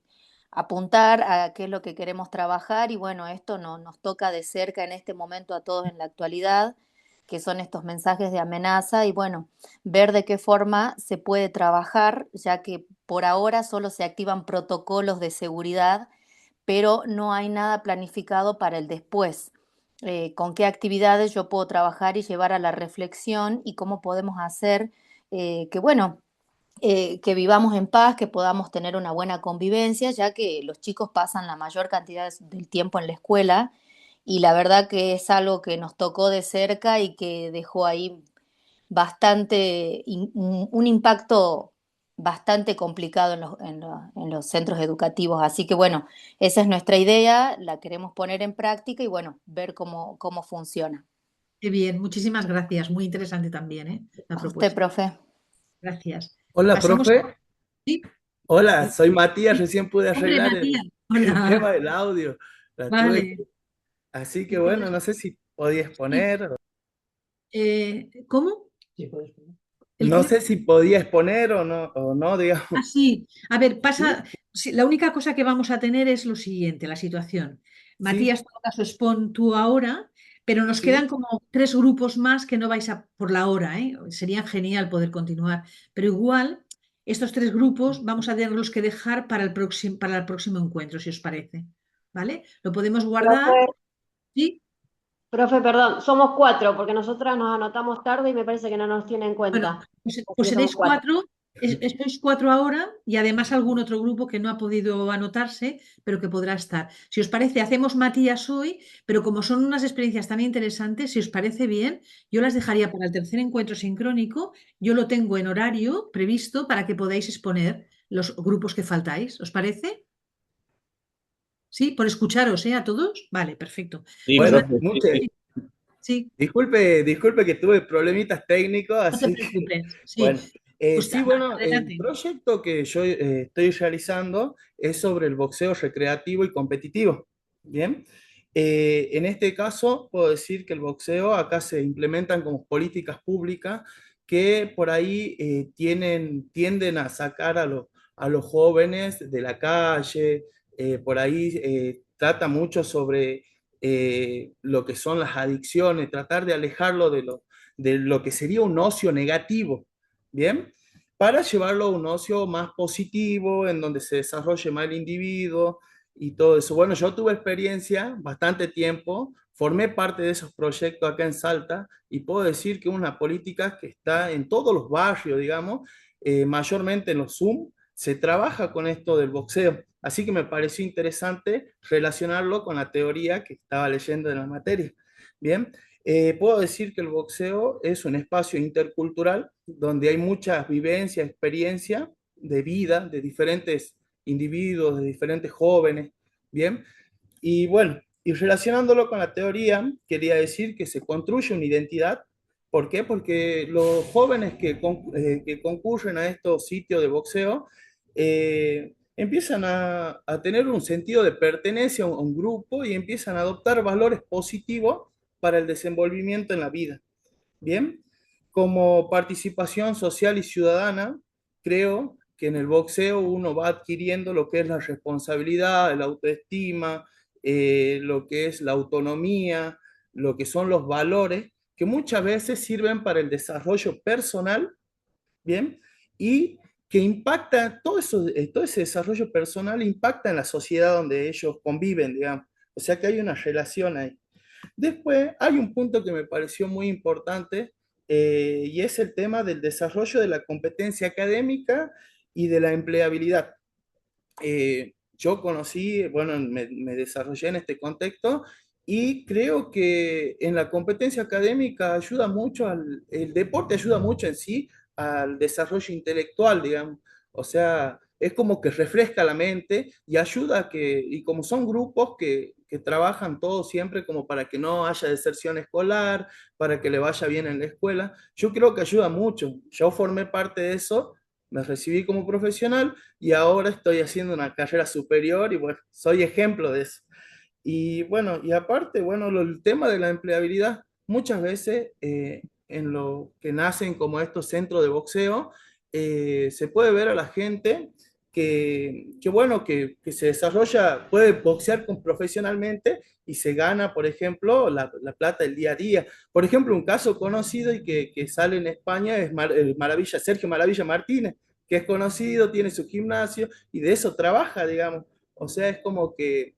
apuntar a qué es lo que queremos trabajar y bueno, esto nos toca de cerca en este momento a todos en la actualidad, que son estos mensajes de amenaza y bueno, ver de qué forma se puede trabajar, ya que por ahora solo se activan protocolos de seguridad pero no hay nada planificado para el después. Con qué actividades yo puedo trabajar y llevar a la reflexión y cómo podemos hacer que, bueno, que vivamos en paz, que podamos tener una buena convivencia, ya que los chicos pasan la mayor cantidad del tiempo en la escuela y la verdad que es algo que nos tocó de cerca y que dejó ahí bastante, un impacto bastante complicado en los centros educativos. Así que bueno, esa es nuestra idea, la queremos poner en práctica y bueno, ver cómo funciona. Qué bien, muchísimas gracias. Muy interesante también, la A usted, propuesta. profe. Gracias. Hola, Pasamos profe. Sí, Hola, soy Matías. Recién pude hombre, arreglar Matías. el Hola. tema del audio. Vale. Así que bueno, no sé si podías poner. ¿Cómo? ¿El No qué? sé si podías poner o no, digamos. Ah, sí. A ver, pasa. Sí, la única cosa que vamos a tener es lo siguiente, la situación. Matías, Sí, en todo caso, expon tú ahora, pero nos sí. quedan como 3 grupos más que no vais a por la hora, ¿eh? Sería genial poder continuar. Pero igual, estos 3 grupos vamos a tenerlos que dejar para el próximo encuentro, si os parece. ¿Vale? Lo podemos guardar. Profe, ¿Sí? profe, perdón, somos 4 porque nosotras nos anotamos tarde y me parece que no nos tiene en Bueno, cuenta. pues Así que somos seréis 4. 4, sois 4 ahora y además algún otro grupo que no ha podido anotarse, pero que podrá estar. Si os parece, hacemos Matías hoy, pero como son unas experiencias tan interesantes, si os parece bien, yo las dejaría para el tercer encuentro sincrónico. Yo lo tengo en horario previsto para que podáis exponer los grupos que faltáis. ¿Os parece? ¿Sí? Por escucharos, ¿eh? A todos. Vale, perfecto. Sí, Pues Bueno, profe, sí, sí. sí, disculpe que tuve problemitas técnicos, no te así que preocupes. Sí, bueno. pues Sí, bueno, el adelante. proyecto que yo estoy realizando es sobre el boxeo recreativo y competitivo. Bien. En este caso, puedo decir que el boxeo acá se implementan como políticas públicas que por ahí tienden a sacar a los jóvenes de la calle, por ahí trata mucho sobre lo que son las adicciones, tratar de alejarlo de lo que sería un ocio negativo, ¿bien? Para llevarlo a un ocio más positivo, en donde se desarrolle más el individuo y todo eso. Bueno, yo tuve experiencia bastante tiempo, formé parte de esos proyectos acá en Salta y puedo decir que es una política que está en todos los barrios, digamos, mayormente en los Zoom, se trabaja con esto del boxeo. Así que me pareció interesante relacionarlo con la teoría que estaba leyendo de la materia. Bien, puedo decir que el boxeo es un espacio intercultural donde hay muchas vivencias, experiencias de vida de diferentes individuos, de diferentes jóvenes. Bien, y bueno, y relacionándolo con la teoría, quería decir que se construye una identidad. ¿Por qué? Porque los jóvenes que concurren a estos sitios de boxeo empiezan a tener un sentido de pertenencia a un grupo y empiezan a adoptar valores positivos para el desenvolvimiento en la vida. Bien, como participación social y ciudadana, creo que en el boxeo uno va adquiriendo lo que es la responsabilidad, la autoestima, lo que es la autonomía, lo que son los valores, que muchas veces sirven para el desarrollo personal, ¿bien? Y que impacta, todo ese desarrollo personal impacta en la sociedad donde ellos conviven, digamos. O sea que hay una relación ahí. Después hay un punto que me pareció muy importante y es el tema del desarrollo de la competencia académica y de la empleabilidad. Yo conocí, bueno, me desarrollé en este contexto y creo que en la competencia académica ayuda mucho, el deporte ayuda mucho en sí al desarrollo intelectual, digamos. O sea, es como que refresca la mente y ayuda a que, y como son grupos que trabajan todos siempre como para que no haya deserción escolar, para que le vaya bien en la escuela, yo creo que ayuda mucho. Yo formé parte de eso, me recibí como profesional y ahora estoy haciendo una carrera superior y bueno, soy ejemplo de eso. Y bueno, y aparte, bueno, el tema de la empleabilidad, muchas veces en lo que nacen como estos centros de boxeo, se puede ver a la gente bueno, que se desarrolla, puede boxear profesionalmente y se gana, por ejemplo, la plata del día a día. Por ejemplo, un caso conocido y que sale en España es Maravilla, Sergio Maravilla Martínez, que es conocido, tiene su gimnasio y de eso trabaja, digamos. O sea, es como que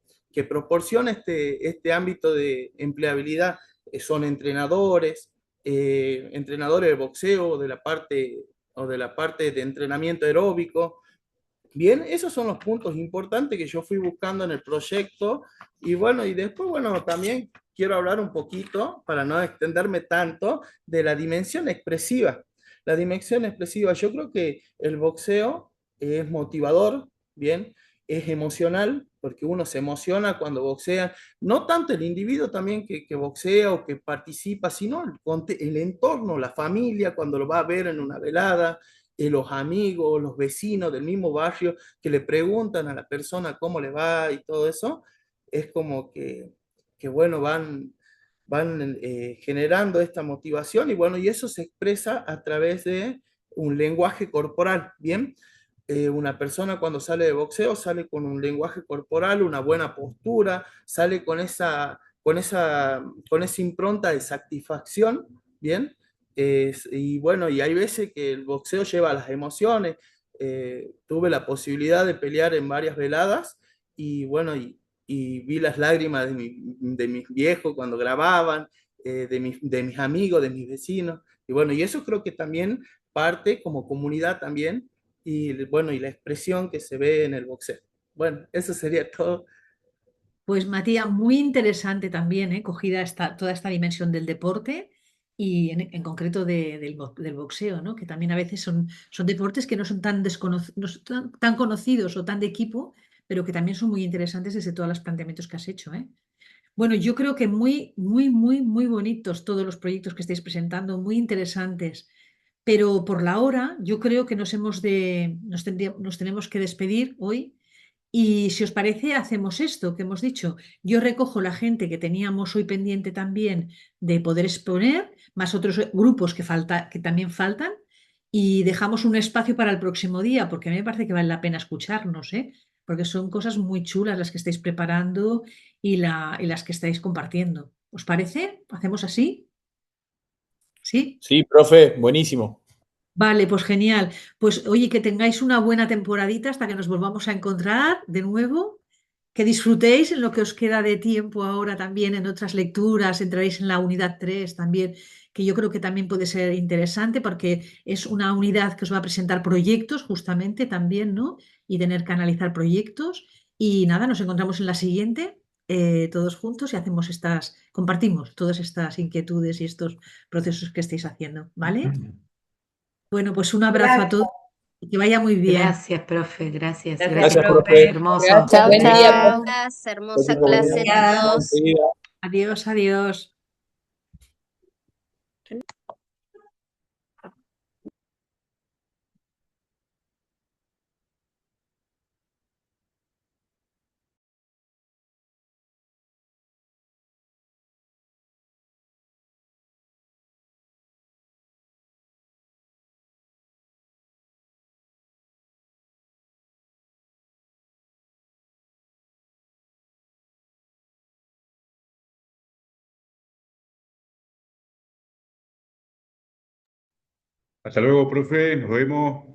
proporciona este ámbito de empleabilidad. Son entrenadores, entrenadores de boxeo o de la parte de entrenamiento aeróbico. Bien, esos son los puntos importantes que yo fui buscando en el proyecto. Y bueno, y después, bueno, también quiero hablar un poquito, para no extenderme tanto, de la dimensión expresiva. La dimensión expresiva, yo creo que el boxeo es motivador, bien, es emocional, porque uno se emociona cuando boxea, no tanto el individuo también que boxea o que participa, sino el entorno, la familia, cuando lo va a ver en una velada, los amigos, los vecinos del mismo barrio que le preguntan a la persona cómo le va y todo eso, es como que bueno, van generando esta motivación y bueno, y eso se expresa a través de un lenguaje corporal, ¿bien? Una persona cuando sale de boxeo sale con un lenguaje corporal, una buena postura, sale con esa impronta de satisfacción, ¿bien? Y bueno, y hay veces que el boxeo lleva a las emociones. Tuve la posibilidad de pelear en varias veladas y bueno, y vi las lágrimas de mis viejos cuando grababan, de mis amigos, de mis vecinos. Y bueno, y eso creo que también parte como comunidad también y bueno, y la expresión que se ve en el boxeo. Bueno, eso sería todo. Pues Matías, muy interesante también, cogida toda esta dimensión del deporte y en concreto del boxeo, ¿no? Que también a veces son deportes que no son no son tan conocidos o tan de equipo, pero que también son muy interesantes desde todos los planteamientos que has hecho, ¿eh? Bueno, yo creo que muy, muy, muy, muy bonitos todos los proyectos que estáis presentando, muy interesantes. Pero por la hora, yo creo que nos tenemos que despedir hoy. Y si os parece, hacemos esto que hemos dicho. Yo recojo la gente que teníamos hoy pendiente también de poder exponer, más otros grupos que también faltan, y dejamos un espacio para el próximo día, porque a mí me parece que vale la pena escucharnos, ¿eh? Porque son cosas muy chulas las que estáis preparando y las que estáis compartiendo. ¿Os parece? ¿Hacemos así? ¿Sí? Sí, profe, buenísimo. Vale, pues genial. Pues oye, que tengáis una buena temporadita hasta que nos volvamos a encontrar de nuevo, que disfrutéis en lo que os queda de tiempo ahora también en otras lecturas, entraréis en la unidad 3 también, que yo creo que también puede ser interesante porque es una unidad que os va a presentar proyectos justamente también, ¿no? Y tener que analizar proyectos. Y nada, nos encontramos en la siguiente, todos juntos y compartimos todas estas inquietudes y estos procesos que estáis haciendo, ¿vale? Bueno, pues un abrazo a Gracias. todos y que vaya muy bien. Gracias, profe, gracias, Gracias, gracias, Gracias, profe. hermoso. Gracias, Chao, buen día, chao. profe. Hermosa profe. clase, Gracias. chicos. Adiós, adiós. Hasta luego, profe, nos vemos.